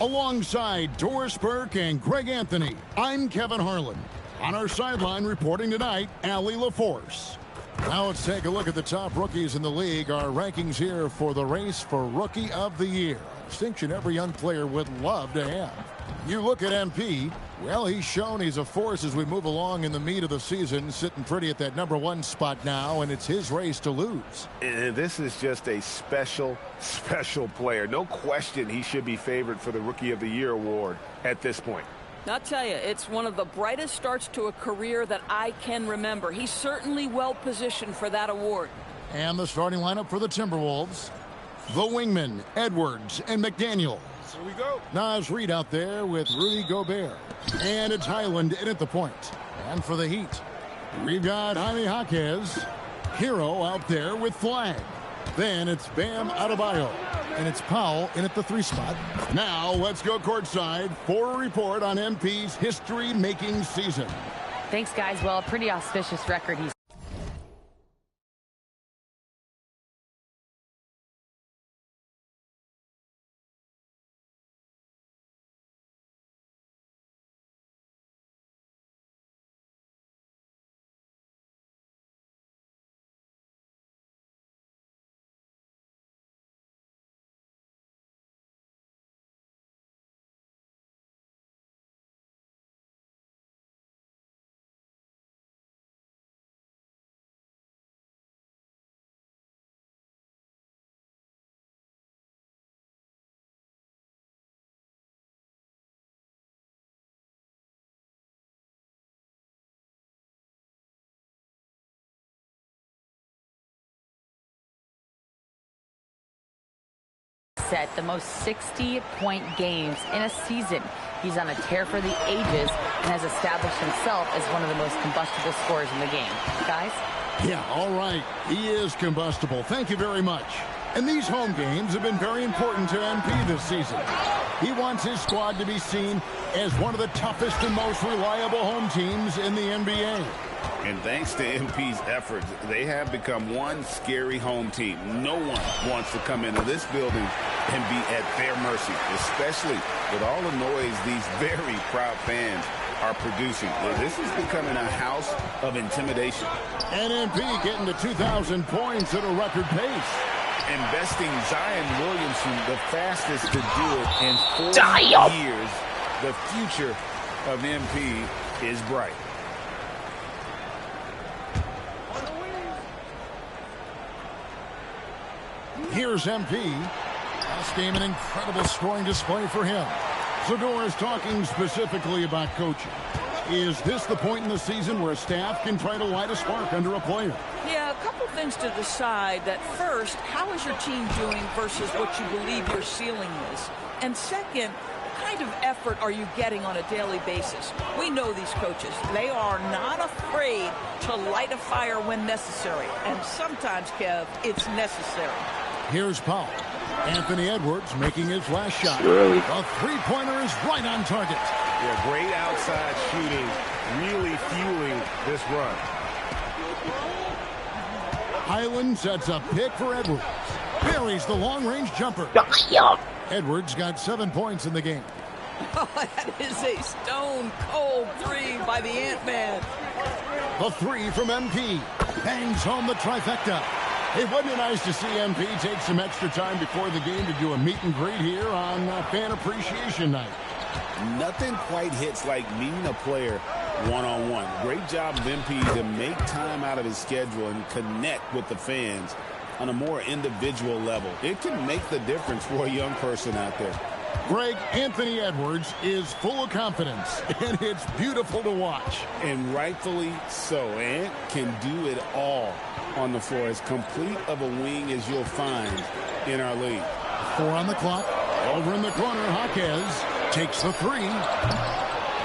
Alongside Doris Burke and Greg Anthony, I'm Kevin Harlan. On our sideline reporting tonight, Allie LaForce. Now let's take a look at the top rookies in the league. Our rankings here for the race for Rookie of the Year. A distinction every young player would love to have. You look at MP, Well, he's shown he's a force as we move along in the meat of the season, sitting pretty at that #1 spot now, and it's his race to lose. And this is just a special, special player. No question he should be favored for the Rookie of the Year award at this point. I'll tell you, it's one of the brightest starts to a career that I can remember. He's certainly well positioned for that award. And the starting lineup for the Timberwolves. The wingmen, Edwards and McDaniel. Here we go. Naz Reid out there with Rudy Gobert. And it's Highland in at the point. And for the Heat, we've got Jaime Jaquez. Hero out there with Flag. Then it's Bam Adebayo. And it's Powell in at the 3 spot. Now let's go courtside for a report on MP's history-making season. Thanks, guys. Well, a pretty auspicious record he's set the most 60-point games in a season. He's on a tear for the ages and has established himself as one of the most combustible scorers in the game. Guys? Yeah, all right. He is combustible. Thank you very much. And these home games have been very important to MP this season. He wants his squad to be seen as one of the toughest and most reliable home teams in the NBA. And thanks to MP's efforts, they have become one scary home team. No one wants to come into this building and be at their mercy, especially with all the noise these very proud fans are producing. This is becoming a house of intimidation. And MP getting to 2,000 points at a record pace. Investing Zion Williamson, the fastest to do it in 4 years. The future of MP is bright. Here's MP. Last game, an incredible scoring display for him. Zador is talking specifically about coaching. Is this the point in the season where a staff can try to light a spark under a player? Yeah, a couple things to decide. That first, how is your team doing versus what you believe your ceiling is? And second, what kind of effort are you getting on a daily basis? We know these coaches. They are not afraid to light a fire when necessary. And sometimes, Kev, it's necessary. Here's Powell. Anthony Edwards making his last shot. Early. A three-pointer is right on target. Yeah, great outside shooting, really fueling this run. Highland sets a pick for Edwards. Buries the long-range jumper. Edwards got 7 points in the game. Oh, that is a stone-cold three by the Ant-Man. The three from MP. Bangs home the trifecta. It wouldn't be nice to see MP take some extra time before the game to do a meet and greet here on Fan Appreciation Night. Nothing quite hits like meeting a player one-on-one. Great job of MP to make time out of his schedule and connect with the fans on a more individual level. It can make the difference for a young person out there. Greg, Anthony Edwards is full of confidence, and it's beautiful to watch. And rightfully so. Ant can do it all on the floor, as complete of a wing as you'll find in our league. 4 on the clock. Over in the corner, Jaquez takes the three.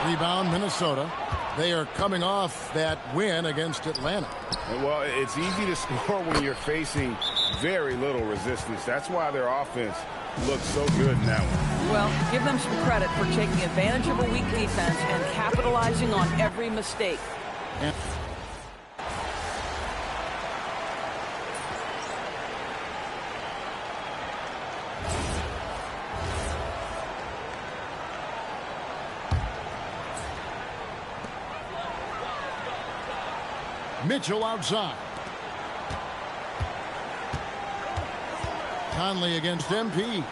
Rebound, Minnesota. They are coming off that win against Atlanta. Well, it's easy to score when you're facing very little resistance. That's why their offense looks so good in that one. Well, give them some credit for taking advantage of a weak defense and capitalizing on every mistake. And Mitchell outside. Conley against MP.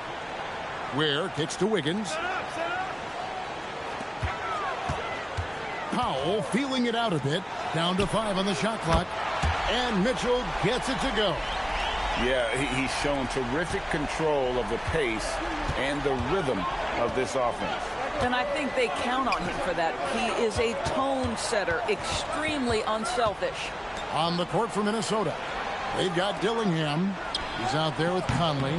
Ware kicks to Wiggins. Powell feeling it out a bit. Down to 5 on the shot clock. And Mitchell gets it to go. Yeah, he's shown terrific control of the pace and the rhythm of this offense. And I think they count on him for that. He is a tone setter, extremely unselfish. On the court for Minnesota, they've got Dillingham. He's out there with Conley.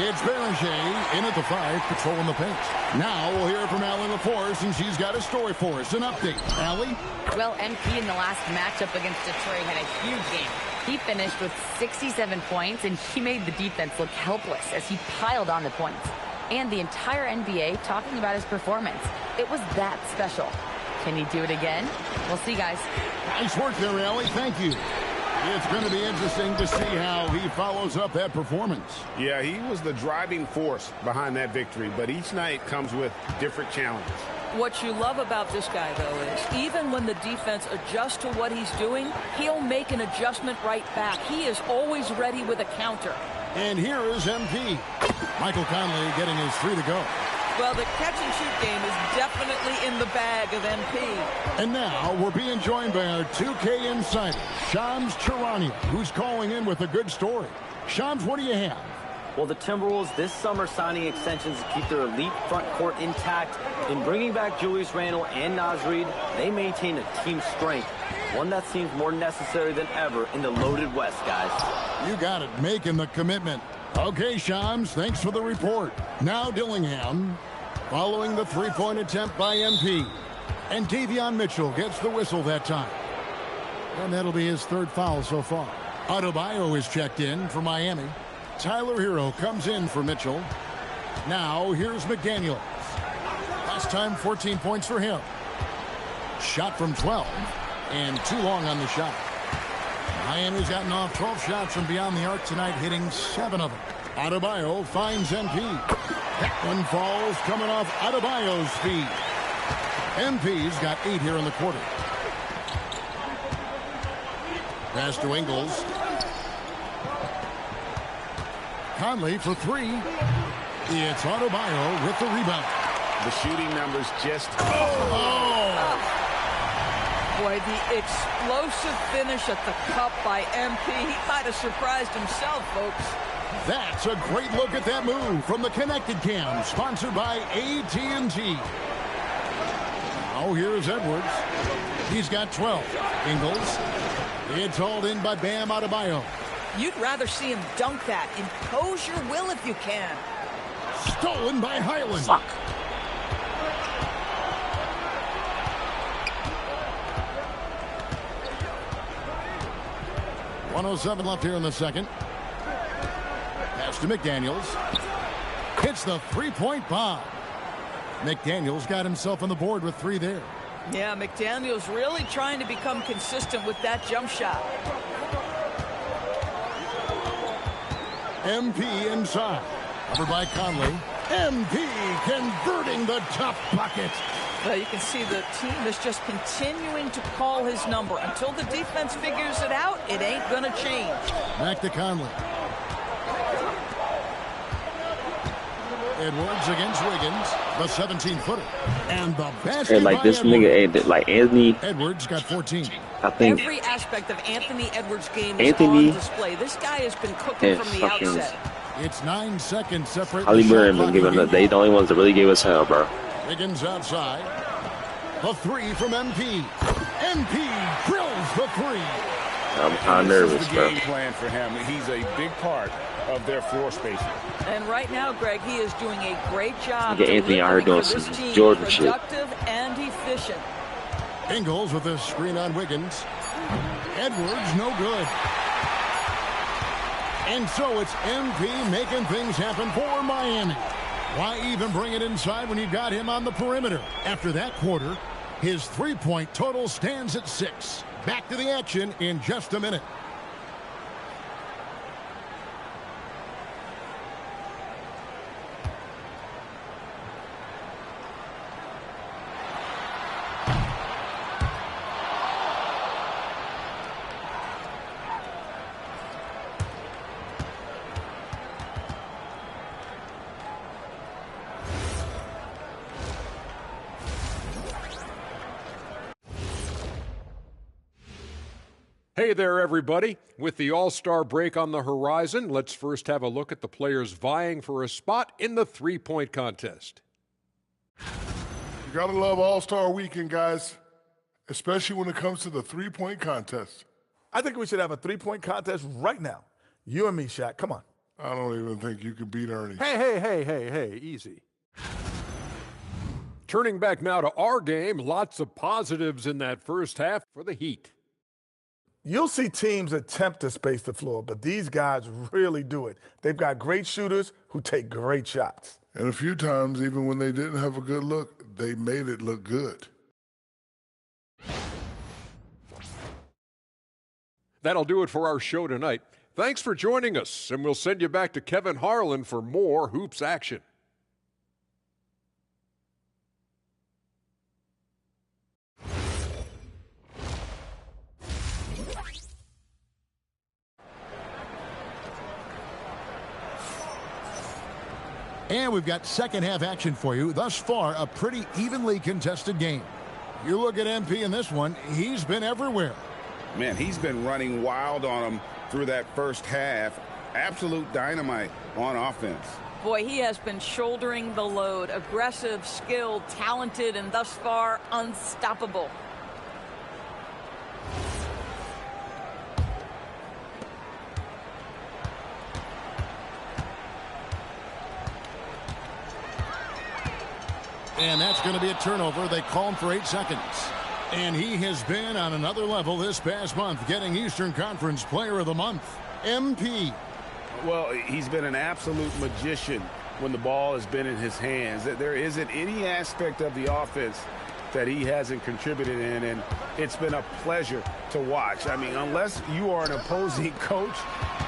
It's Beringer in at the 5, patrolling the paint. Now we'll hear from Allie LaForce, and she's got a story for us. An update. Allie? Well, MP in the last matchup against Detroit had a huge game. He finished with 67 points, and he made the defense look helpless as he piled on the points. And the entire NBA talking about his performance. It was that special. Can he do it again? We'll see, guys. Nice work there, Allie. Thank you. It's going to be interesting to see how he follows up that performance. Yeah, he was the driving force behind that victory, but each night comes with different challenges. What you love about this guy, though, is even when the defense adjusts to what he's doing, he'll make an adjustment right back. He is always ready with a counter. And here is MP. Michael Conley getting his 3 to go. Well, the catch-and-shoot game is definitely in the bag of MP. And now we're being joined by our 2K insider, Shams Charania, who's calling in with a good story. Shams, what do you have? Well, the Timberwolves this summer signing extensions to keep their elite front court intact. In bringing back Julius Randle and Naz Reid, they maintain a team strength, one that seems more necessary than ever in the loaded West, guys. You got it, making the commitment. Okay, Shams, thanks for the report. Now Dillingham, following the three-point attempt by MP. And Davion Mitchell gets the whistle that time. And that'll be his 3rd foul so far. Adebayo is checked in for Miami. Tyler Hero comes in for Mitchell. Now here's McDaniels. Last time 14 points for him. Shot from 12 and too long on the shot. Miami's gotten off 12 shots from beyond the arc tonight, hitting 7 of them. Adebayo finds MP. That one falls coming off Adebayo's feet. MP's got 8 here in the quarter. Pass to Ingles. Conley for 3. It's Adebayo with the rebound. The shooting numbers just... Boy, the explosive finish at the cup by MP. He might have surprised himself, folks. That's a great look at that move from the Connected Cam, sponsored by AT&T. Now here's Edwards. He's got 12. Ingles. It's hauled in by Bam Adebayo. You'd rather see him dunk that. Impose your will if you can. Stolen by Highland. Fuck. .107 left here in the second. Pass to McDaniels. Hits the three-point bomb. McDaniels got himself on the board with 3 there. Yeah, McDaniels really trying to become consistent with that jump shot. MP inside. Covered by Conley. MP converting the tough bucket. Well, you can see the team is just continuing to call his number. Until the defense figures it out, it ain't going to change. Back to Conley. Edwards against Wiggins, the 17-footer. And the basket And like this nigga, like Anthony Edwards got 14. I think Every aspect of Anthony Edwards' game is on display. This guy has been cooking from the outset. It's 9 seconds separate. Holly Murray been giving us. They the only ones that really gave us hell, bro. Wiggins outside. The 3 from MP. MP drills the 3. I'm kind of nervous, the bro. game plan for him. He's a big part of their floor spacing. And right now, Greg, he is doing a great job. Get Anthony out here doing some Jordan shit. Productive and efficient. Ingles with a screen on Wiggins. Edwards, no good. And so it's MP making things happen for Miami. Why even bring it inside when you got him on the perimeter? After that quarter, his three-point total stands at 6. Back to the action in just a minute. Hey there, everybody. With the All-Star break on the horizon, let's first have a look at the players vying for a spot in the three-point contest. You gotta love All-Star Weekend, guys, especially when it comes to the three-point contest. I think we should have a three-point contest right now. You and me, Shaq. Come on. I don't even think you could beat Ernie. Hey, easy. Turning back now to our game, lots of positives in that first half for the Heat. You'll see teams attempt to space the floor, but these guys really do it. They've got great shooters who take great shots. And a few times, even when they didn't have a good look, they made it look good. That'll do it for our show tonight. Thanks for joining us, and we'll send you back to Kevin Harlan for more hoops action. And we've got second half action for you. Thus far, a pretty evenly contested game. You look at MP in this one, he's been everywhere. Man, he's been running wild on him through that first half. Absolute dynamite on offense. Boy, he has been shouldering the load. Aggressive, skilled, talented, and thus far unstoppable. And that's going to be a turnover. They call him for 8 seconds. And he has been on another level this past month, getting Eastern Conference Player of the Month. MP. Well, he's been an absolute magician when the ball has been in his hands. There isn't any aspect of the offense that he hasn't contributed in, and it's been a pleasure to watch. I mean, unless you are an opposing coach,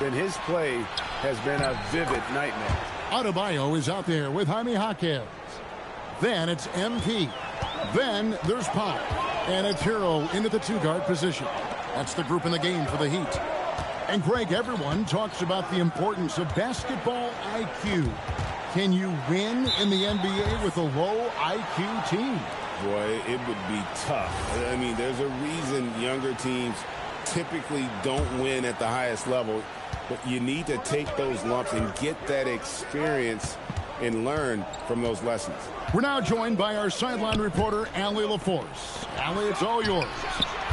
then his play has been a vivid nightmare. Adebayo is out there with Jaime Jaquez. Then it's MP. Then there's Pop. And it's Hero into the two-guard position. That's the group in the game for the Heat. And Greg, everyone talks about the importance of basketball IQ. Can you win in the NBA with a low IQ team? Boy, it would be tough. I mean, there's a reason younger teams typically don't win at the highest level. But you need to take those lumps and get that experience and learn from those lessons. We're now joined by our sideline reporter, Allie LaForce. Allie, it's all yours.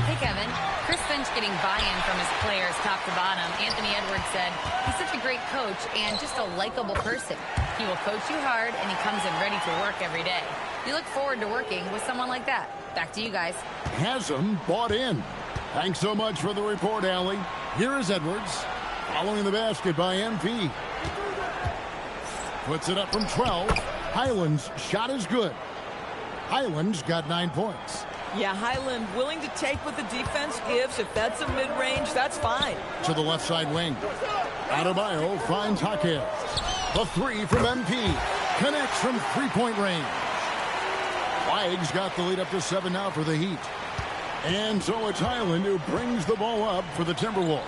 Hey, Kevin. Chris Finch getting buy-in from his players top to bottom. Anthony Edwards said he's such a great coach and just a likable person. He will coach you hard, and he comes in ready to work every day. You look forward to working with someone like that. Back to you guys. Has him bought in. Thanks so much for the report, Allie. Here is Edwards, following the basket by MP. Puts it up from 12. Highland's shot is good. Highland's got 9 points. Yeah, Highland willing to take what the defense gives. If that's a mid-range, that's fine. To the left side wing. Adebayo finds Jaquez. The three from MP. Connects from three-point range. Wags got the lead up to 7 now for the Heat. And so it's Highland who brings the ball up for the Timberwolves.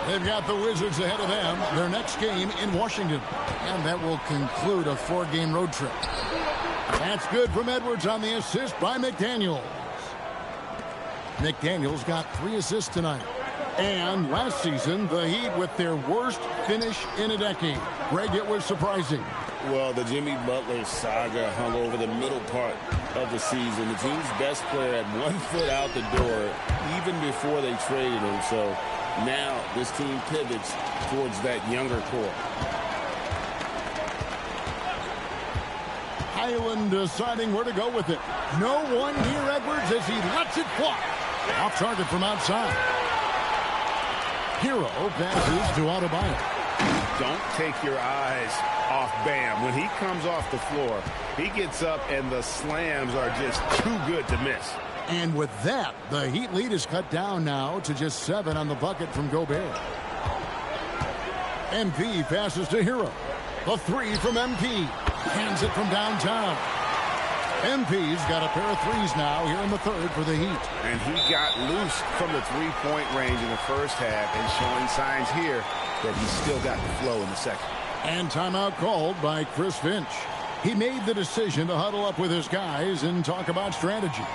They've got the Wizards ahead of them. Their next game in Washington. And that will conclude a 4-game road trip. That's good from Edwards on the assist by McDaniels. McDaniels got 3 assists tonight. And last season, the Heat with their worst finish in a decade. Greg, it was surprising. Well, the Jimmy Butler saga hung over the middle part of the season. The team's best player had 1 foot out the door even before they traded him. So now this team pivots towards that younger core. Highland deciding where to go with it. No one near Edwards as he lets it fly. Off target from outside. Hero passes to Adebayo. Don't take your eyes off Bam. When he comes off the floor, he gets up and the slams are just too good to miss. And with that, the Heat lead is cut down now to just 7 on the bucket from Gobert. MP passes to Hero. The 3 from MP. Hands it from downtown. MP's got a pair of threes now here in the third for the Heat. And he got loose from the three-point range in the first half and showing signs here that he's still got the flow in the second. And timeout called by Chris Finch. He made the decision to huddle up with his guys and talk about strategy.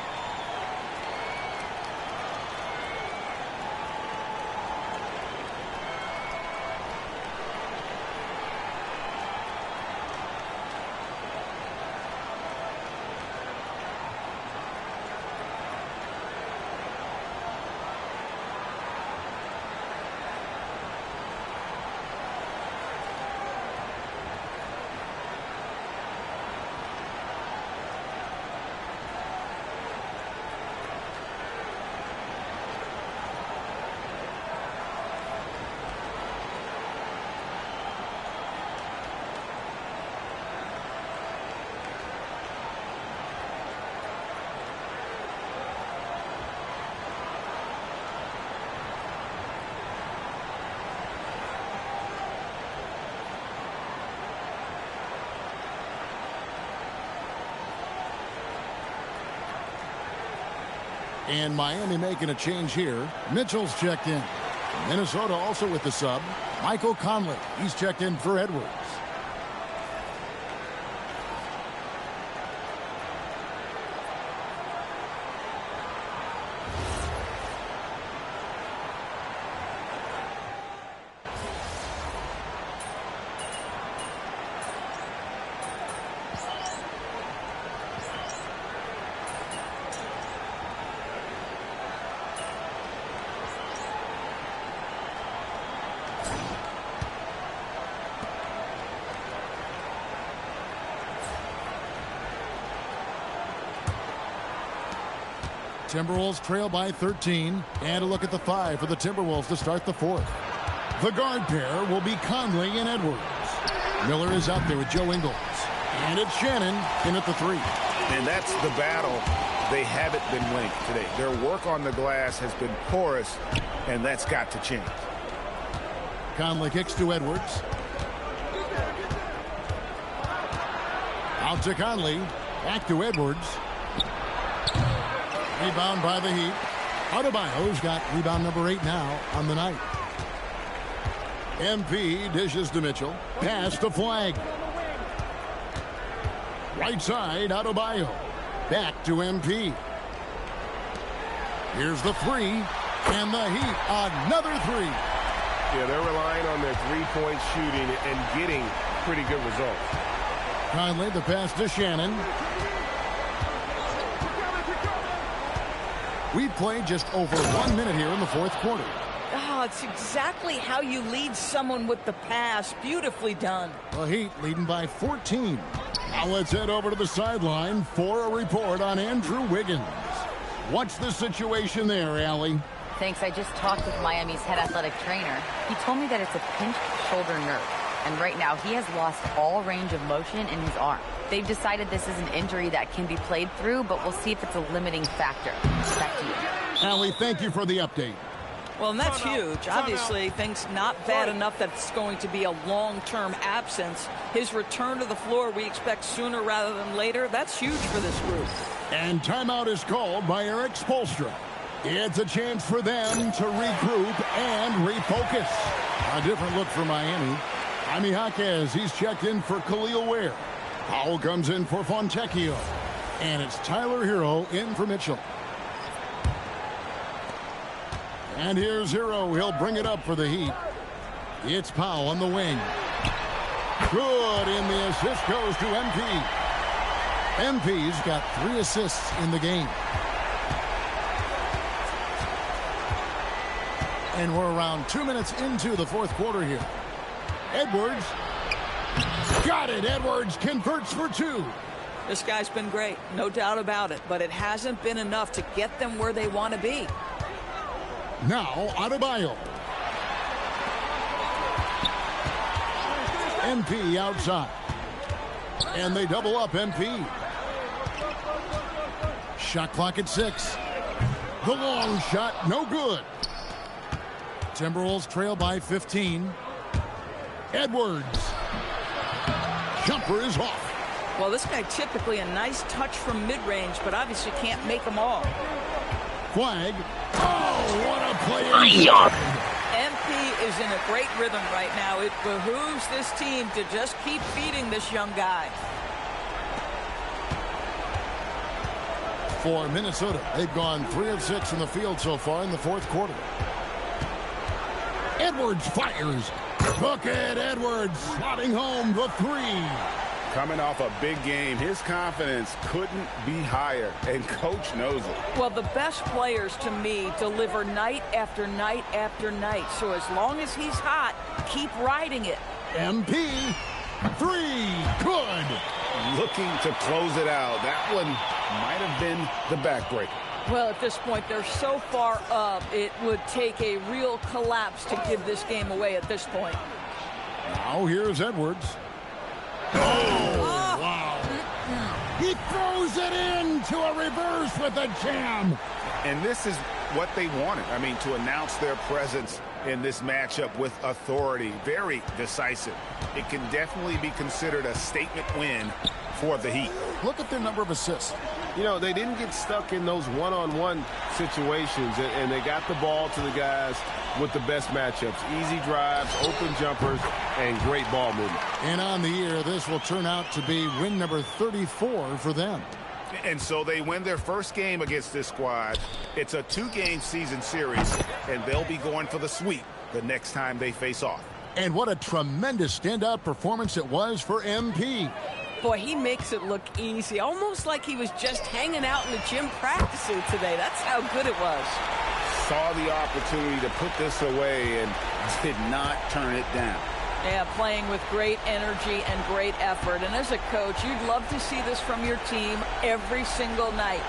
And Miami making a change here. Mitchell's checked in. Minnesota also with the sub. Michael Conley. He's checked in for Edwards. Timberwolves trail by 13. And a look at the 5 for the Timberwolves to start the 4th. The guard pair will be Conley and Edwards. Miller is out there with Joe Ingles. And it's Shannon in at the 3. And that's the battle. They haven't been linked today. Their work on the glass has been porous, and that's got to change. Conley kicks to Edwards. Out to Conley. Back to Edwards. Rebound by the Heat. Adebayo's got rebound number 8 now on the night. MP dishes to Mitchell. Pass to Flag. Right side, Adebayo. Back to MP. Here's the 3. And the Heat, another 3. Yeah, they're relying on their three-point shooting and getting pretty good results. Conley, the pass to Shannon. We've played just over 1 minute here in the 4th quarter. Oh, it's exactly how you lead someone with the pass. Beautifully done. The Heat leading by 14. Now let's head over to the sideline for a report on Andrew Wiggins. What's the situation there, Allie? Thanks. I just talked with Miami's head athletic trainer. He told me that it's a pinched shoulder nerve. And right now, he has lost all range of motion in his arm. They've decided this is an injury that can be played through, but we'll see if it's a limiting factor. Back to you. Allie, thank you for the update. Well, and that's huge. Obviously, things not bad enough that it's going to be a long-term absence. His return to the floor we expect sooner rather than later. That's huge for this group. And timeout is called by Eric Spoelstra. It's a chance for them to regroup and refocus. A different look for Miami. Jaime Jaquez, he's checked in for Khalil Ware. Powell comes in for Fontecchio. And it's Tyler Hero in for Mitchell. And here's Hero. He'll bring it up for the Heat. It's Powell on the wing. Good, and the assist goes to MP. MP's got 3 assists in the game. And we're around 2 minutes into the 4th quarter here. Edwards. Got it. Edwards converts for 2. This guy's been great, no doubt about it, but it hasn't been enough to get them where they want to be. Now, Adebayo. MP outside. And they double up MP. Shot clock at 6. The long shot, no good. Timberwolves trail by 15. Edwards. Jumper is off. Well, this guy typically a nice touch from mid-range, but obviously can't make them all. Flag. Oh, what a play. MP is in a great rhythm right now. It behooves this team to just keep feeding this young guy. For Minnesota, they've gone 3 of 6 in the field so far in the 4th quarter. Edwards fires. Bucket Edwards slotting home the 3. Coming off a big game, his confidence couldn't be higher, and coach knows it. Well, the best players to me deliver night after night after night. So as long as he's hot, keep riding it. MP 3. Good. Looking to close it out. That one might have been the backbreaker. Well, at this point, they're so far up, it would take a real collapse to give this game away at this point. Now here's Edwards. Oh, wow. He throws it into a reverse with a jam. And this is what they wanted. I mean, to announce their presence in this matchup with authority. Very decisive. It can definitely be considered a statement win for the Heat. Look at their number of assists. You know, they didn't get stuck in those one-on-one situations, and they got the ball to the guys with the best matchups. Easy drives, open jumpers, and great ball movement. And on the year, this will turn out to be win number 34 for them. And so they win their first game against this squad. It's a 2-game season series, and they'll be going for the sweep the next time they face off. And what a tremendous standout performance it was for MP. Boy, he makes it look easy, almost like he was just hanging out in the gym practicing today. That's how good it was. Saw the opportunity to put this away and did not turn it down. Yeah, playing with great energy and great effort. And as a coach, you'd love to see this from your team every single night.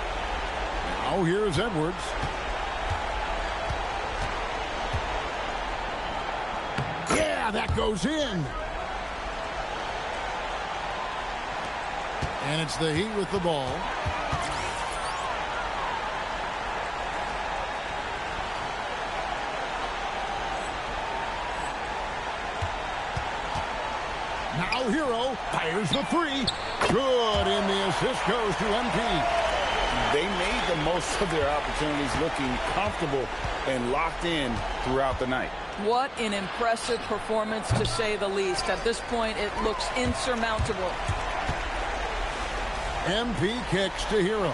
Now here's Edwards. Yeah, that goes in. And it's the Heat with the ball. Now Hero fires the three. Good, and the assist goes to MP. They made the most of their opportunities, looking comfortable and locked in throughout the night. What an impressive performance, to say the least. At this point, it looks insurmountable. MP kicks to Hero.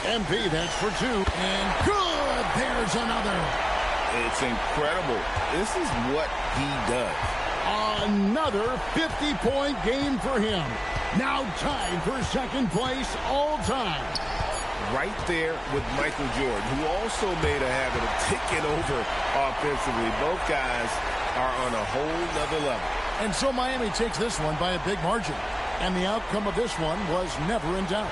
MP, that's for two. And good! There's another. It's incredible. This is what he does. Another 50-point game for him. Now tied for second place all time. Right there with Michael Jordan, who also made a habit of taking over offensively. Both guys are on a whole nother level. And so Miami takes this one by a big margin. And the outcome of this one was never in doubt.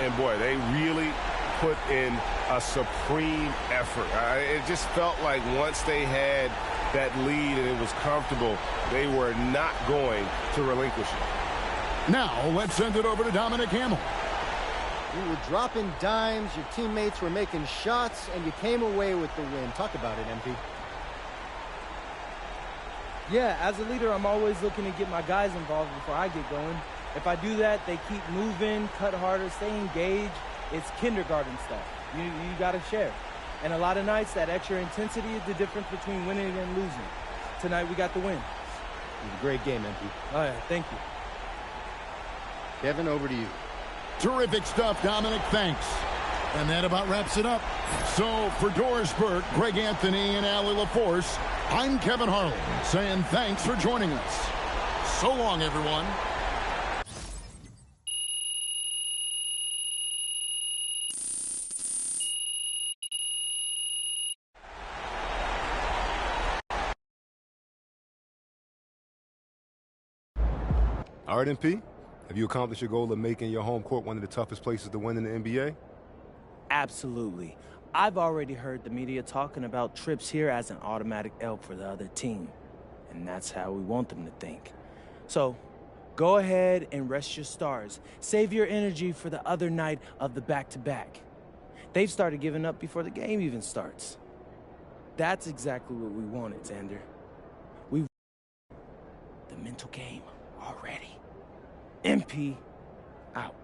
And boy, they really put in a supreme effort. It just felt like once they had that lead and it was comfortable, they were not going to relinquish it. Now let's send it over to Dominic Hamill. You were dropping dimes, your teammates were making shots, and you came away with the win. Talk about it, MP. Yeah, as a leader, I'm always looking to get my guys involved before I get going. If I do that, they keep moving, cut harder, stay engaged. It's kindergarten stuff. You got to share. And a lot of nights, that extra intensity is the difference between winning and losing. Tonight, we got the win. It was a great game, MP. All right, thank you. Kevin, over to you. Terrific stuff, Dominic. Thanks. And that about wraps it up. So for Doris Burke, Greg Anthony, and Allie LaForce, I'm Kevin Harlan saying thanks for joining us. So long, everyone. All right, MP, have you accomplished your goal of making your home court one of the toughest places to win in the NBA? Absolutely. I've already heard the media talking about trips here as an automatic L for the other team. And that's how we want them to think. So, go ahead and rest your stars. Save your energy for the other night of the back-to-back. They've started giving up before the game even starts. That's exactly what we wanted, Xander. We the mental game already. MP out.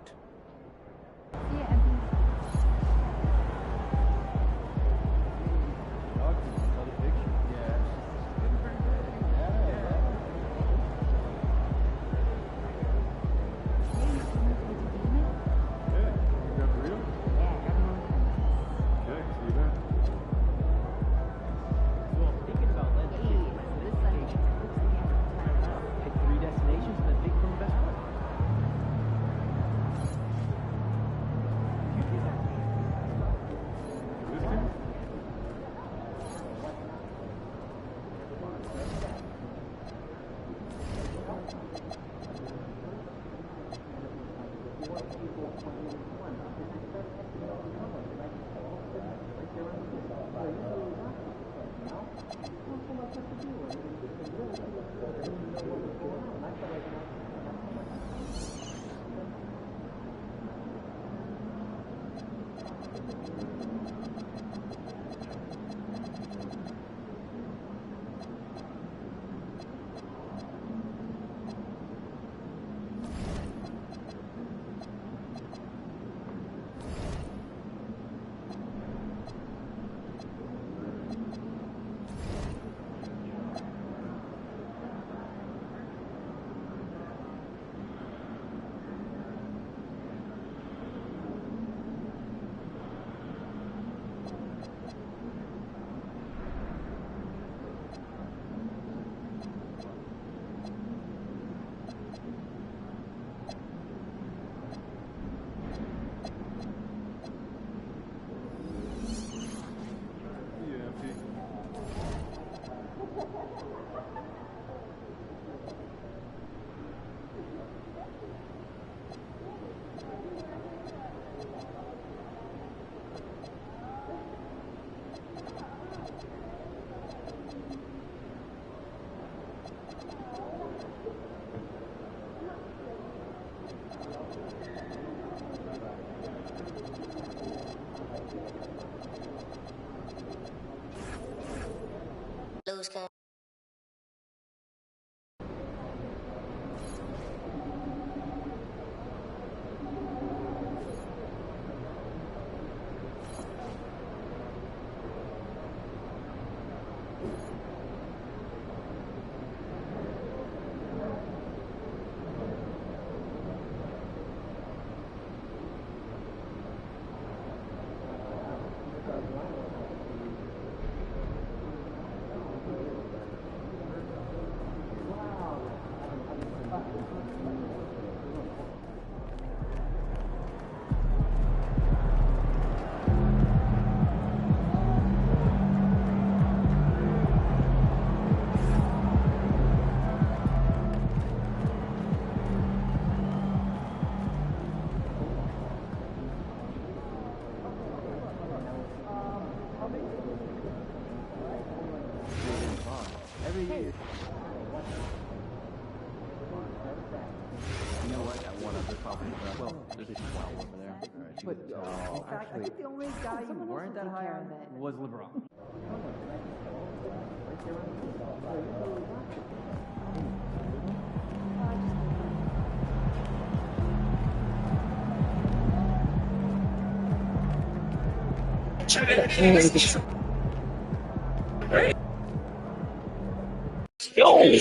probably well, there's a 12 over there. But in fact, I think the only guy you weren't that high on was LeBron. Yo!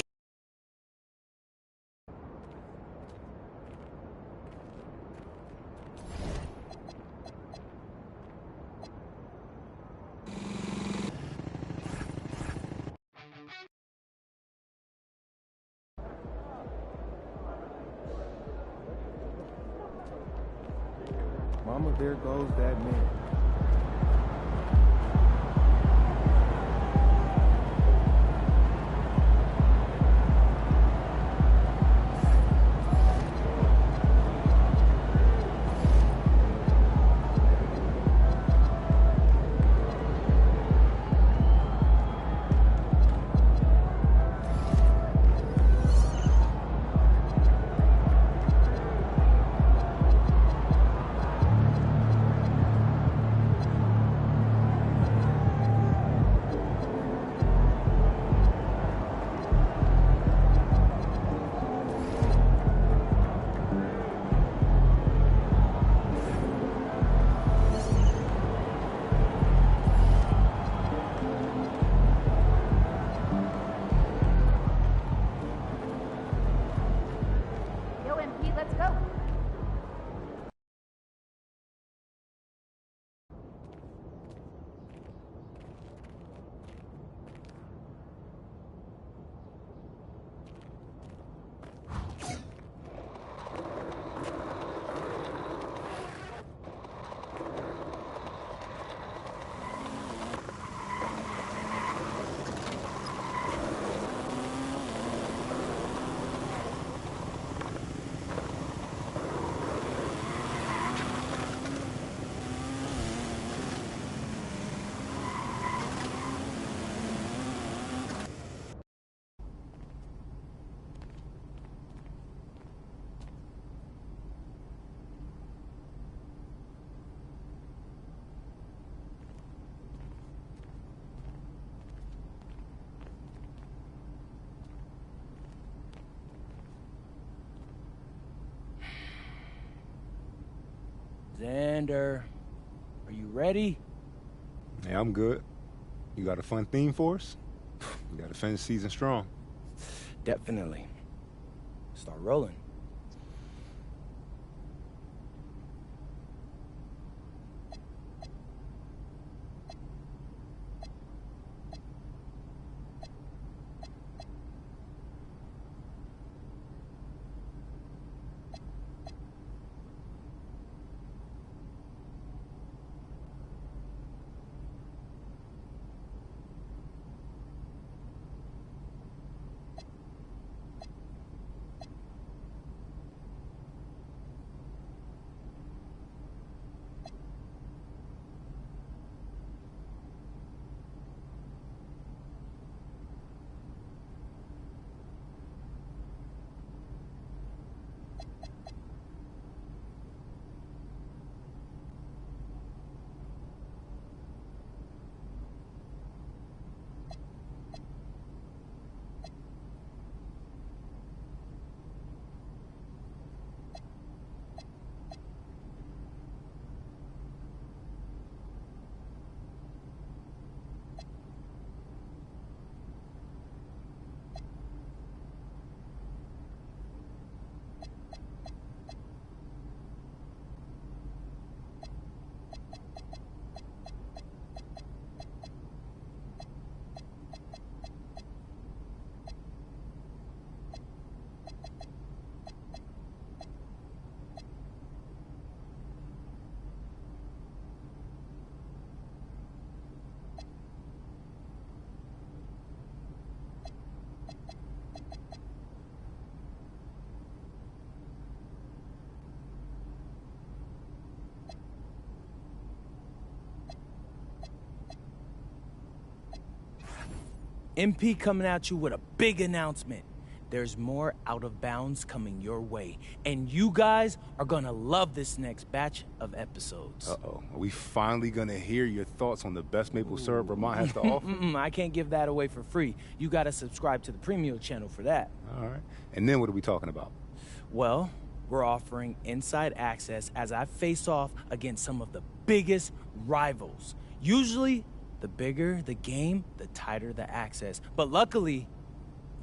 Mama, there goes that man. Yo, MP, let's go. Xander, are you ready? Yeah, I'm good. You got a fun theme for us? We got to finish the season strong. Definitely. Start rolling. MP coming at you with a big announcement. There's more Out of Bounds coming your way. And you guys are gonna love this next batch of episodes. Uh-oh. Are we finally going to hear your thoughts on the best maple syrup Vermont has to offer? I can't give that away for free. You gotta subscribe to the premium channel for that. All right. And then what are we talking about? Well, we're offering inside access as I face off against some of the biggest rivals. Usually, the bigger the game, the tighter the access. But luckily,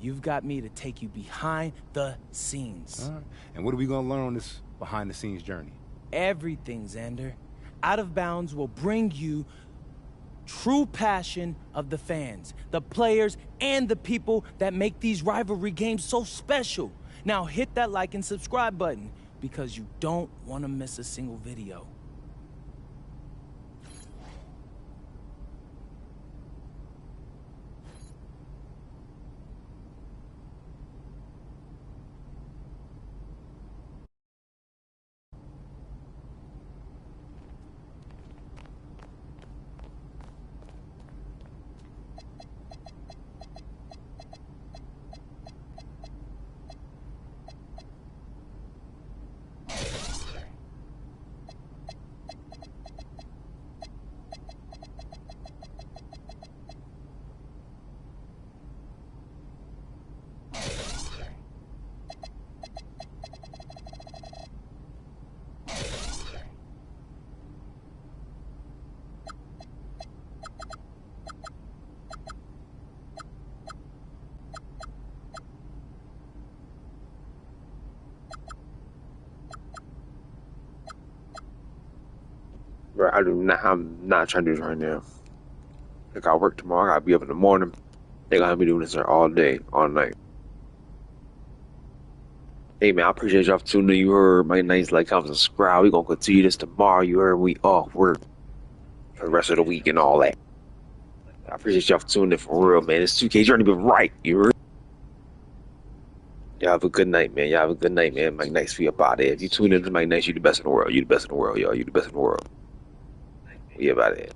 you've got me to take you behind the scenes. All right. And what are we going to learn on this behind-the-scenes journey? Everything, Xander. Out of Bounds will bring you true passion of the fans, the players, and the people that make these rivalry games so special. Now hit that like and subscribe button because you don't want to miss a single video. Bro, I'm not trying to do this right now. I got work tomorrow. I gotta be up in the morning. They gonna have me doing this all day, all night. Hey man, I appreciate y'all for tuning in. You heard my name's like, comment, subscribe. We gonna continue this tomorrow. You heard we off work for the rest of the week and all that. I appreciate y'all for tuning in for real, man. It's 2K journey, but right, you heard. Y'all have a good night, man. Y'all have a good night, man. Mike Nice for you about it. If you tune in to Mike Nice, you the best in the world. You the best in the world, y'all. You the best in the world. We about it.